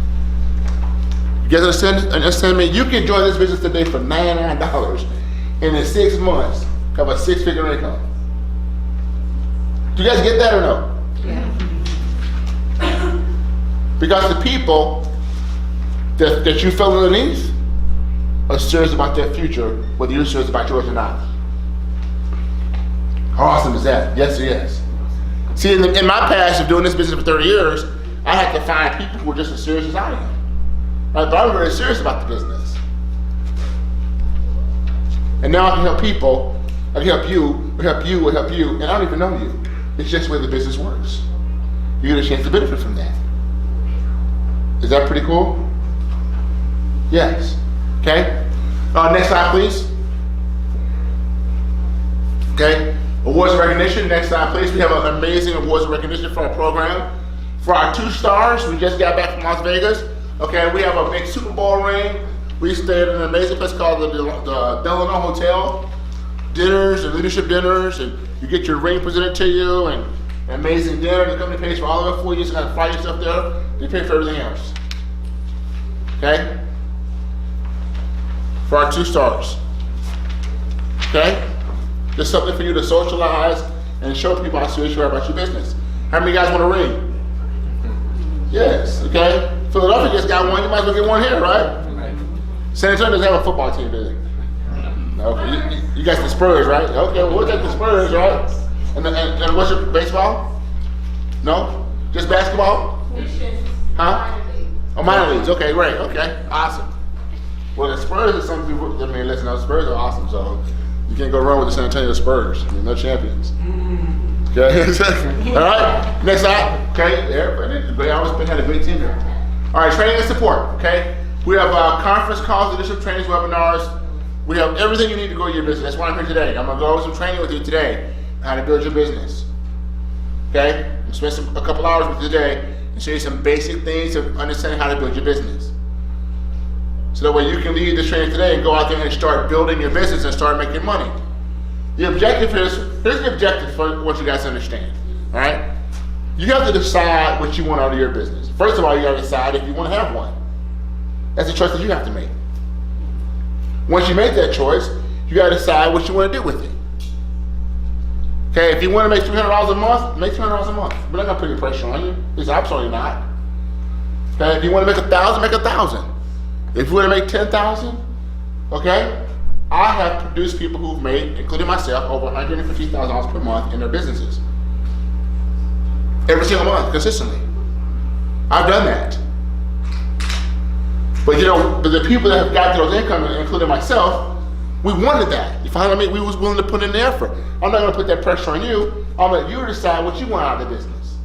You guys understand me? You can join this business today for $99 and in 6 months have a 6-figure income. Do you guys get that or no? Yeah. Because the people that you feel underneath are serious about their future, whether you're serious about yours or not. How awesome is that? Yes or yes? See, in my past of doing this business for 30 years, I had to find people who were just as serious as I am. Right? But I'm very serious about the business. And now I can help people, I can help you, or help you, or help you, and I don't even know you. It's just the way the business works. You get a chance to benefit from that. Is that pretty cool? Yes. Okay. Next slide, please. Okay. Awards and recognition. Next slide, please. We have an amazing awards and recognition for our program. For our 2 stars, we just got back from Las Vegas. Okay. We have a big Super Bowl ring. We stayed in an amazing place called the Delano Hotel. Dinners and leadership dinners, and you get your ring presented to you, and an amazing dinner. The company pays for all of it for you. You just gotta fly yourself there. They pay for everything else. Okay? For our 2 stars. Okay? Just something for you to socialize and show people how serious you are about your business. How many guys want a ring? Yes, okay? Philadelphia just got one, you might as well get one here, right? San Antonio doesn't have a football team, does it? Okay, you got the Spurs, right? Okay, well, we'll take the Spurs, right? And what's your baseball? No? Just basketball? Missions. Huh? Oh, minor leagues. Okay, great. Okay, awesome. Well, the Spurs are some people, I mean, listen, the Spurs are awesome, so you can't go wrong with the San Antonio Spurs. I mean, no champions. Okay, all right, next slide. Okay, they always had a great team there. All right, training and support, okay? We have conference calls, leadership trainings, webinars. We have everything you need to grow your business. That's why I'm here today. I'm gonna go over some training with you today, how to build your business. Okay, I'm gonna spend a couple hours with you today and show you some basic things of understanding how to build your business. So that way you can leave this training today and go out there and start building your business and start making money. The objective is, here's the objective for what you guys understand, all right? You have to decide what you want out of your business. First of all, you gotta decide if you wanna have one. That's a choice that you have to make. Once you make that choice, you gotta decide what you wanna do with it. Okay, if you wanna make $300 a month, make $300 a month. We're not gonna put any pressure on you. It's absolutely not. Okay, if you wanna make 1,000, make 1,000. If you wanna make 10,000, okay? I have produced people who've made, including myself, over $150,000 per month in their businesses. Every single month, consistently. I've done that. But you know, but the people that have got those incomes, including myself, we wanted that. You follow me? We was willing to put in the effort. I'm not gonna put that pressure on you. I'll let you decide what you want out of the business.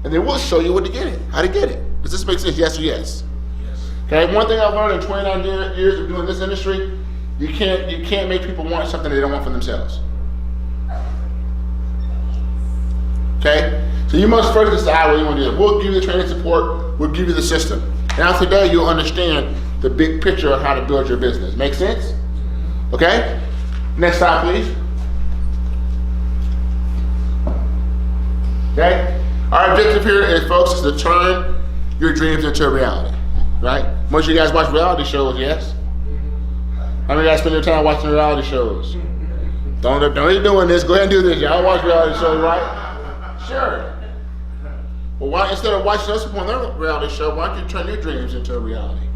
And then we'll show you what to get it, how to get it. Does this make sense? Yes or yes? Yes. Okay, one thing I've learned in 29 years of doing this industry, you can't make people want something they don't want for themselves. Okay? So you must first decide what you want to do. We'll give you the training support, we'll give you the system. Now today you'll understand the big picture of how to build your business. Make sense? Okay? Next slide, please. Okay? Our objective here is, folks, is to turn your dreams into a reality. Right? Most of you guys watch reality shows, yes? How many of you guys spend your time watching reality shows? Don't be doing this. Go ahead and do this. Y'all watch reality shows, right? Sure. Well, why, instead of watching us on their reality show, why don't you turn your dreams into a reality?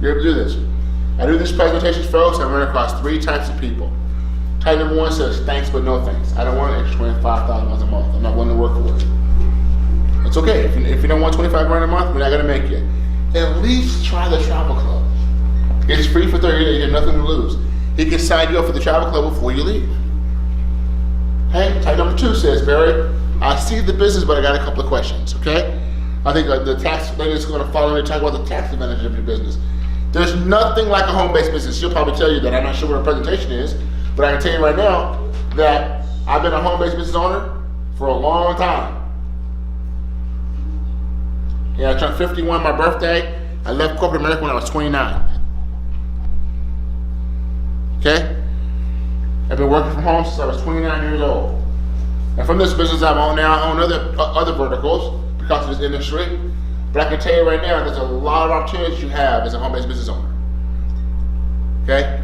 You're able to do this. I do this presentation, folks. I run across 3 types of people. Type number 1 says, thanks but no thanks. I don't want an extra $25,000 a month. I'm not willing to work for it. It's okay. If you don't want 25 grand a month, we're not going to make it. At least try the travel club. It's free for 30 days. You have nothing to lose. He can sign you up for the travel club before you leave. Hey, type number 2 says, Barry, I see the business, but I got a couple of questions, okay? I think the tax lady is going to follow me and talk about the tax advantage of your business. There's nothing like a home-based business. She'll probably tell you that. I'm not sure what her presentation is, but I can tell you right now that I've been a home-based business owner for a long time. Yeah, I turned 51 my birthday. I left corporate America when I was 29. Okay? I've been working from home since I was 29 years old. And from this business I'm on now, I own other verticals because of this industry. But I can tell you right now, there's a lot of opportunities you have as a home-based business owner. Okay?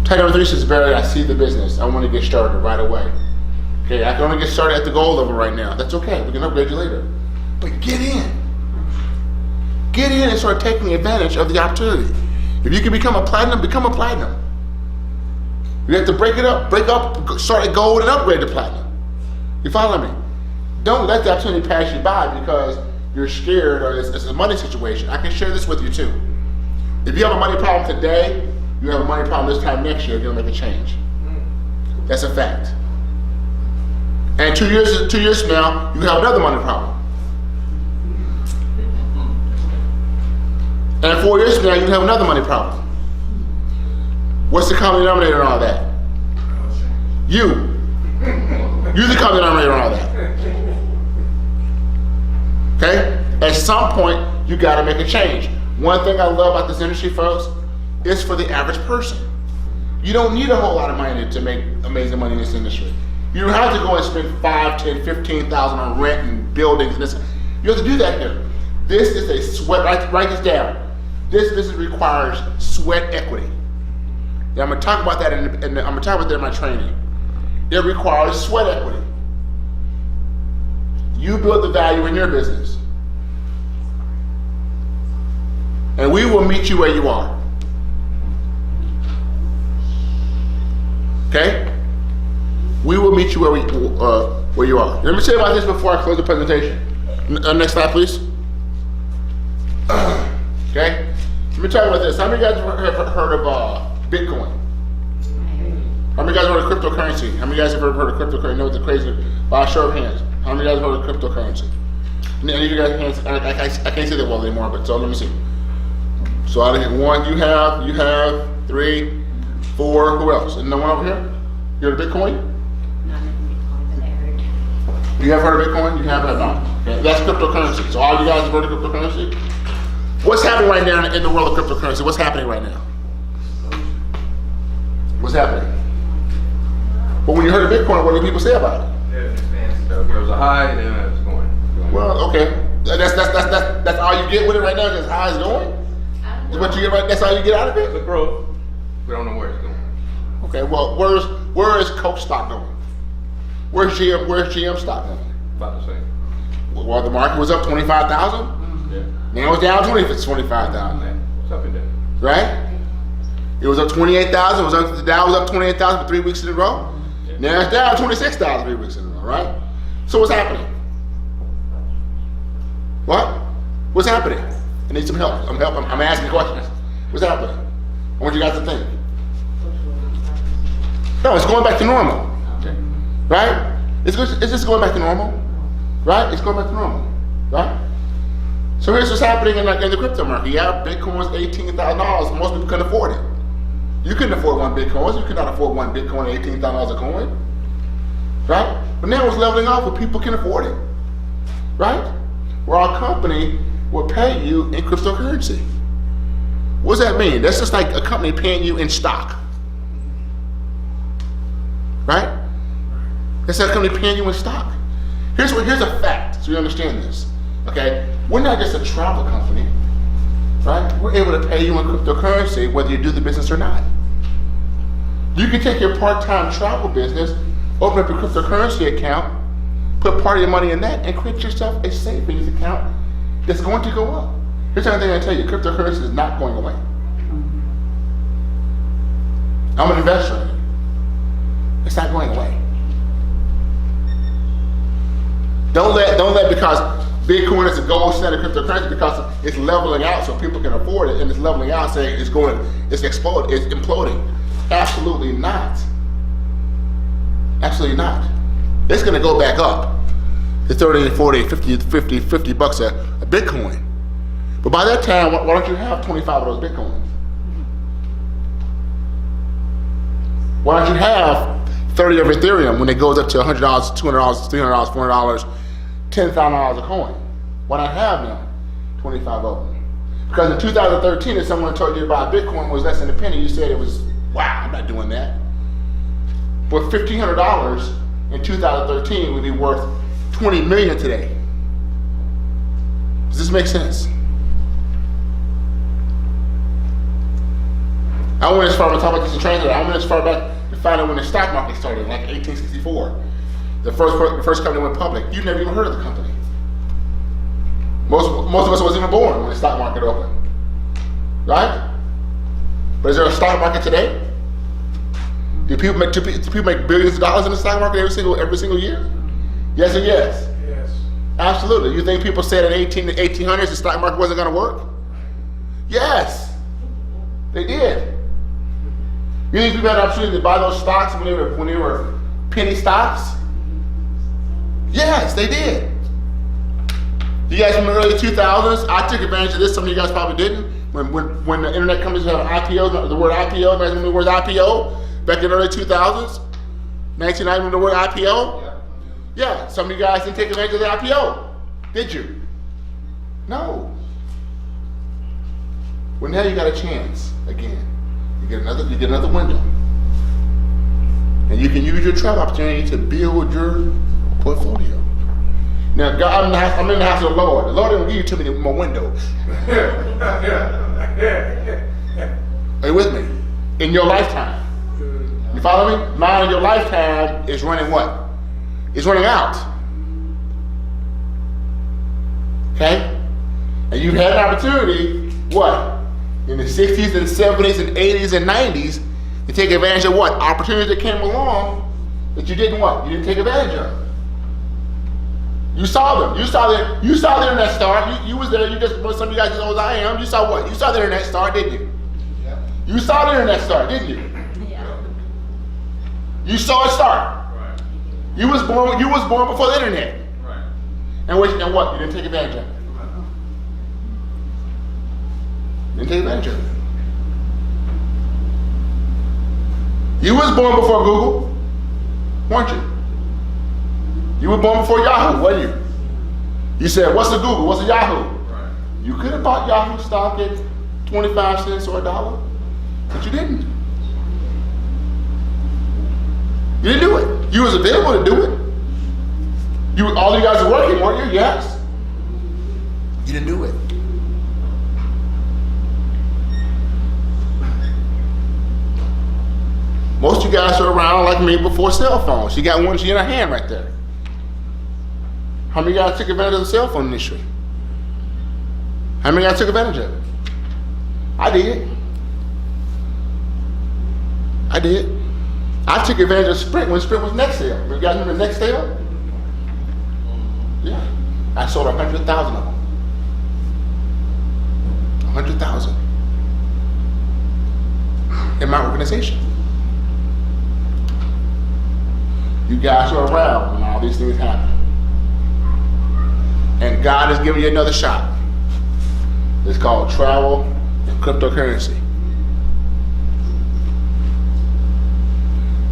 Type number 3 says, Barry, I see the business. I want to get started right away. Okay, I can only get started at the gold level right now. That's okay, we can upgrade you later. But get in. Get in and start taking advantage of the opportunity. If you can become a platinum, become a platinum. You have to break up, start at gold and upgrade to platinum. You follow me? Don't let the opportunity pass you by because you're scared or it's a money situation. I can share this with you too. If you have a money problem today, you have a money problem this time next year, you're gonna make a change. That's a fact. And 2 years from now, you have another money problem. And 4 years from now, you have another money problem. What's the common denominator in all that? You. You're the common denominator in all that. Okay? At some point, you gotta make a change. One thing I love about this industry, folks, is for the average person. You don't need a whole lot of money to make amazing money in this industry. You don't have to go and spend $5, $10, $15,000 on rent and buildings and this. You have to do that here. This is a sweat, write this down. This business requires sweat equity. And I'm gonna talk about that I'm gonna talk about that in my training. It requires sweat equity. You build the value in your business. And we will meet you where you are. Okay? We will meet you where you are. Let me tell you about this before I close the presentation. Next slide, please. Okay? Let me talk about this. How many of you guys have heard of Bitcoin? How many of you guys have heard of cryptocurrency? How many of you guys have heard of cryptocurrency? Know what the crazy? By a show of hands. How many of you guys have heard of cryptocurrency? Any of you guys hands? I can't say that well anymore, but so let me see. So out of here, 1, you have 3, 4, who else? And no one over here? You heard of Bitcoin? You have heard of Bitcoin? You haven't? No. Okay. That's cryptocurrency. So all you guys have heard of cryptocurrency? What's happening right now in the world of cryptocurrency? What's happening right now? What's happening? But when you heard of Bitcoin, what do people say about it? There was a high and then it's going. Well, okay. That's all you get with it right now, just how it's going? Is what you get right, that's all you get out of It's it? a growth. We don't know where it's going. Okay, well, where is Coke stock going? Where's GM stock going? About the same. Well, the market was up 25,000. Yeah. Now it's down 25,000. It's up and down. Right? It was up 28,000. The Dow was up 28,000 for 3 weeks in a row. Yeah. Now it's down 26,000 3 weeks in a row, right? So what's happening? What? What's happening? I need some help. I'm asking questions. What's happening? I want you guys to think. No, it's going back to normal. Okay. Right? It's just going back to normal. Right? It's going back to normal. Right? So here's what's happening in the crypto market. Yeah, Bitcoin's $18,000. Most people couldn't afford it. You couldn't afford 1 Bitcoin. You could not afford 1 Bitcoin at $18,000 a coin. Right? But now it's leveling off where people can afford it. Right? Where our company will pay you in cryptocurrency. What does that mean? That's just like a company paying you in stock. Right? That's a company paying you in stock. Here's a fact, so you understand this. Okay? We're not just a travel company. Right? We're able to pay you in cryptocurrency whether you do the business or not. You can take your part-time travel business, open up your cryptocurrency account, put part of your money in that, and create yourself a savings account that's going to go up. Here's another thing I tell you, cryptocurrency is not going away. I'm an investor in it. It's not going away. Don't let because Bitcoin is a gold standard cryptocurrency because it's leveling out so people can afford it, and it's leveling out saying it's imploding. Absolutely not. Absolutely not. It's gonna go back up to 30, 40, 50 bucks a Bitcoin. But by that time, why don't you have 25 of those Bitcoins? Why don't you have 30 of Ethereum when it goes up to $100, $200, $300, $400, $10,000 a coin? Why not have them? 25 of them. Because in 2013, if someone told you to buy Bitcoin was less than a penny, you said it was, wow, I'm not doing that. But $1,500 in 2013 would be worth 20 million today. Does this make sense? I went as far, I'm talking about this in translate, I went as far back to find out when the stock market started, like 1864. The first company went public. You never even heard of the company. Most of us wasn't even born when the stock market opened. Right? But is there a stock market today? Do people make billions of dollars in the stock market every single year? Yes or yes? Yes. Absolutely. You think people said in the 1800s the stock market wasn't going to work? Yes, they did. You think people had an opportunity to buy those stocks when they were penny stocks? Yes, they did. You guys from the early 2000s, I took advantage of this. Some of you guys probably didn't. When the internet companies had IPOs, the word IPO, imagine the word IPO back in the early 2000s, 1990, the word IPO. Yeah, some of you guys didn't take advantage of the IPO, did you? No. Well, now you got a chance again. You get another window, and you can use your travel opportunity to build your portfolio. Now, God, I'm in the house of the Lord. The Lord didn't give you too many more windows. Are you with me? In your lifetime. You follow me? Mine in your lifetime is running what? It's running out. Okay? And you've had an opportunity, what? In the 60s and 70s and 80s and 90s to take advantage of what? Opportunities that came along that you didn't what? You didn't take advantage of. You saw them. You saw the internet start. You was there. You just, some of you guys as old as I am. You saw what? You saw the internet start, didn't you? Yeah. You saw the internet start, didn't you? Yeah. You saw it start. Right. You was born before the internet. Right. And what? You didn't take advantage of it. You didn't take advantage of it. You was born before Google, weren't you? You were born before Yahoo, wasn't you? You said, what's the Google? What's the Yahoo? Right. You could have bought Yahoo stock at 25 cents or $1, but you didn't. You didn't do it. You was available to do it. All you guys are working, weren't you? Yes. You didn't do it. Most of you guys are around like me before cell phones. You got one in your hand right there. How many guys took advantage of the cell phone industry? How many guys took advantage of it? I did. I took advantage of Sprint when Sprint was Nextel. You guys remember Nextel? Yeah. I sold 100,000 of them. 100,000 in my organization. You guys are around when all these things happen. And God is giving you another shot. It's called travel and cryptocurrency.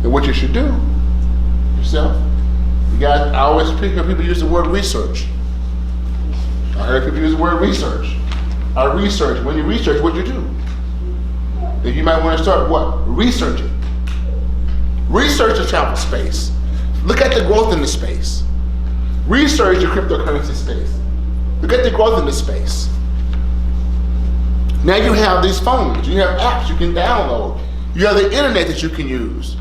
And what you should do yourself, you guys, I always hear people use the word research. I heard people use the word research. When you research, what you do? Then you might want to start what? Researching. Research the travel space. Look at the growth in the space. Research the cryptocurrency space. Look at the growth in the space. Now you have these phones. You have apps you can download. You have the internet that you can use.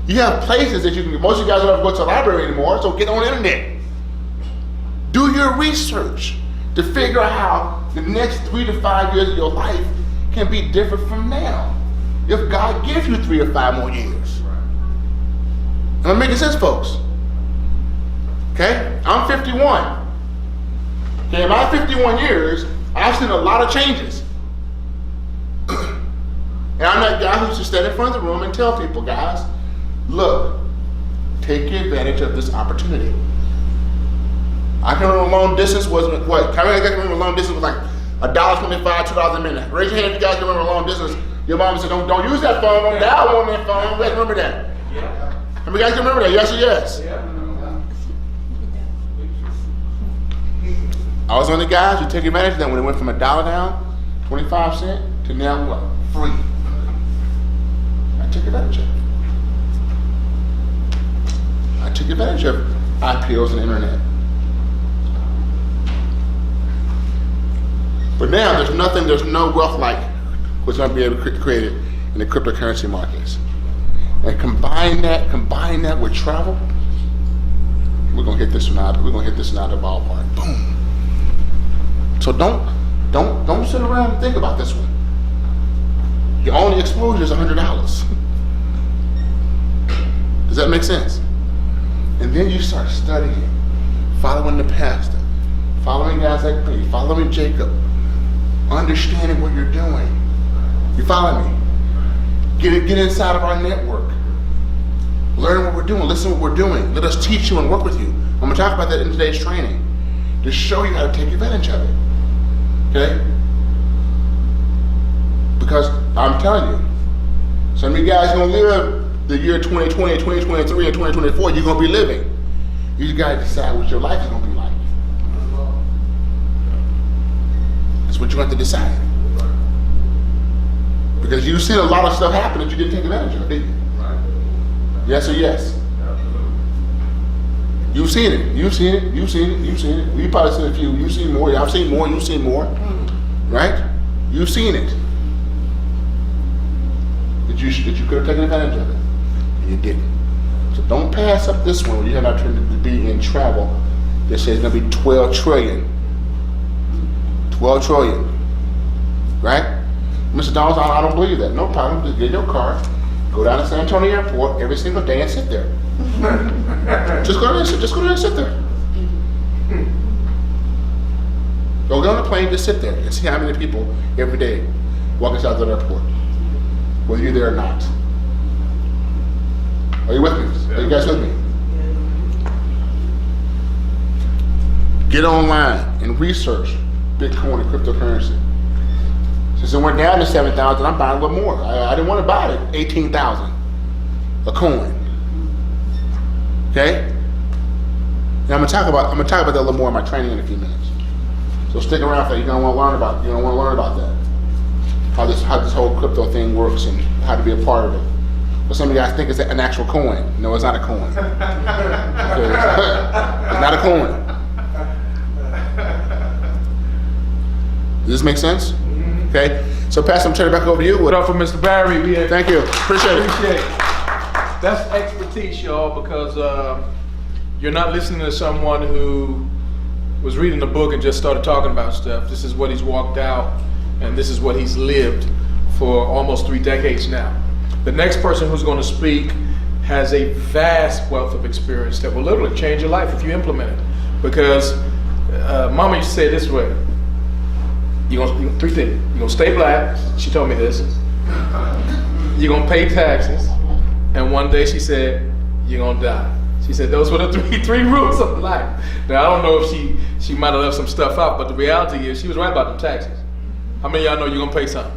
You have places that you can, most of you guys don't have to go to the library anymore, so get on the internet. Do your research to figure out how the next 3 to 5 years of your life can be different from now. If God gives you 3 or 5 more years. Am I making sense, folks? Okay, I'm 51. Okay, in my 51 years, I've seen a lot of changes. And I'm that guy who should stand in front of the room and tell people, guys, look, take advantage of this opportunity. I can remember long distance was what? How many of you guys remember long distance was like $1.25, $2 a minute? Raise your hand if you guys can remember long distance. Your mom said, don't use that phone, don't dial on that phone. You guys remember that? Yeah. How many guys can remember that? Yes or yes? Yeah. I was one of the guys who took advantage of that when it went from $1 down, 25 cents, to now what? Free. I took advantage of it. I took advantage of IPOs and the internet. But now there's no wealth like what's going to be able to create it in the cryptocurrency markets. And combine that with travel, we're going to hit this one out of the ballpark. Boom. So don't sit around and think about this one. Your only exposure is $100. Does that make sense? And then you start studying, following the pastor, following guys like me, following Jacob, understanding what you're doing. You follow me? Get inside of our network. Learn what we're doing, listen to what we're doing. Let us teach you and work with you. I'm going to talk about that in today's training to show you how to take advantage of it. Okay? Because I'm telling you, some of you guys are going to live the year 2020, 2023, and 2024. You're going to be living. You just got to decide what your life is going to be like. That's what you have to decide. Because you've seen a lot of stuff happen that you didn't take advantage of, did you? Right. Yes or yes? Absolutely. You've seen it. You've seen it. You've seen it. You've seen it. You've probably seen a few. You've seen more. I've seen more. You've seen more. Right? You've seen it. That you could have taken advantage of it. And you didn't. So don't pass up this one when you have an opportunity to be in travel that says it's going to be 12 trillion. 12 trillion. Right? Mr. Donald, I don't believe that. No problem. Just get your car, go down to San Antonio Airport every single day and sit there. Just go there and sit there. Go get on the plane, just sit there and see how many people every day walk inside the airport, whether you're there or not. Are you with me? Are you guys with me? Get online and research Bitcoin and cryptocurrency. Since it went down to 7,000, I'm buying a little more. I didn't want to buy it at 18,000 a coin. Okay? And I'm gonna talk about that a little more in my training in a few minutes. So stick around for that. You're gonna want to learn about. You're gonna want to learn about that. How this whole crypto thing works and how to be a part of it. But some of you guys think it's an actual coin. No, it's not a coin. Okay, it's not a coin. Does this make sense? Okay. So, Pastor, I'm turning it back over to you. What up for Mr. Barry? Thank you. Appreciate it. That's expertise, y'all, because you're not listening to someone who was reading a book and just started talking about stuff. This is what he's walked out, and this is what he's lived for almost 3 decades now. The next person who's going to speak has a vast wealth of experience that will literally change your life if you implement it. Because Mama used to say it this way: you're gonna 3 things. You're gonna stay black. She told me this. You're gonna pay taxes, and one day she said you're gonna die. She said those were the three rules of life. Now I don't know if she might have left some stuff out, but the reality is she was right about them taxes. How many of y'all know you're gonna pay something?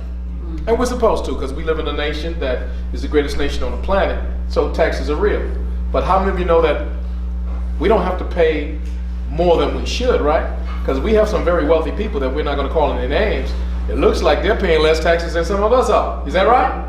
And we're supposed to, because we live in a nation that is the greatest nation on the planet, so taxes are real. But how many of you know that we don't have to pay more than we should, right? Because we have some very wealthy people that we're not going to call any names. It looks like they're paying less taxes than some of us are. Is that right?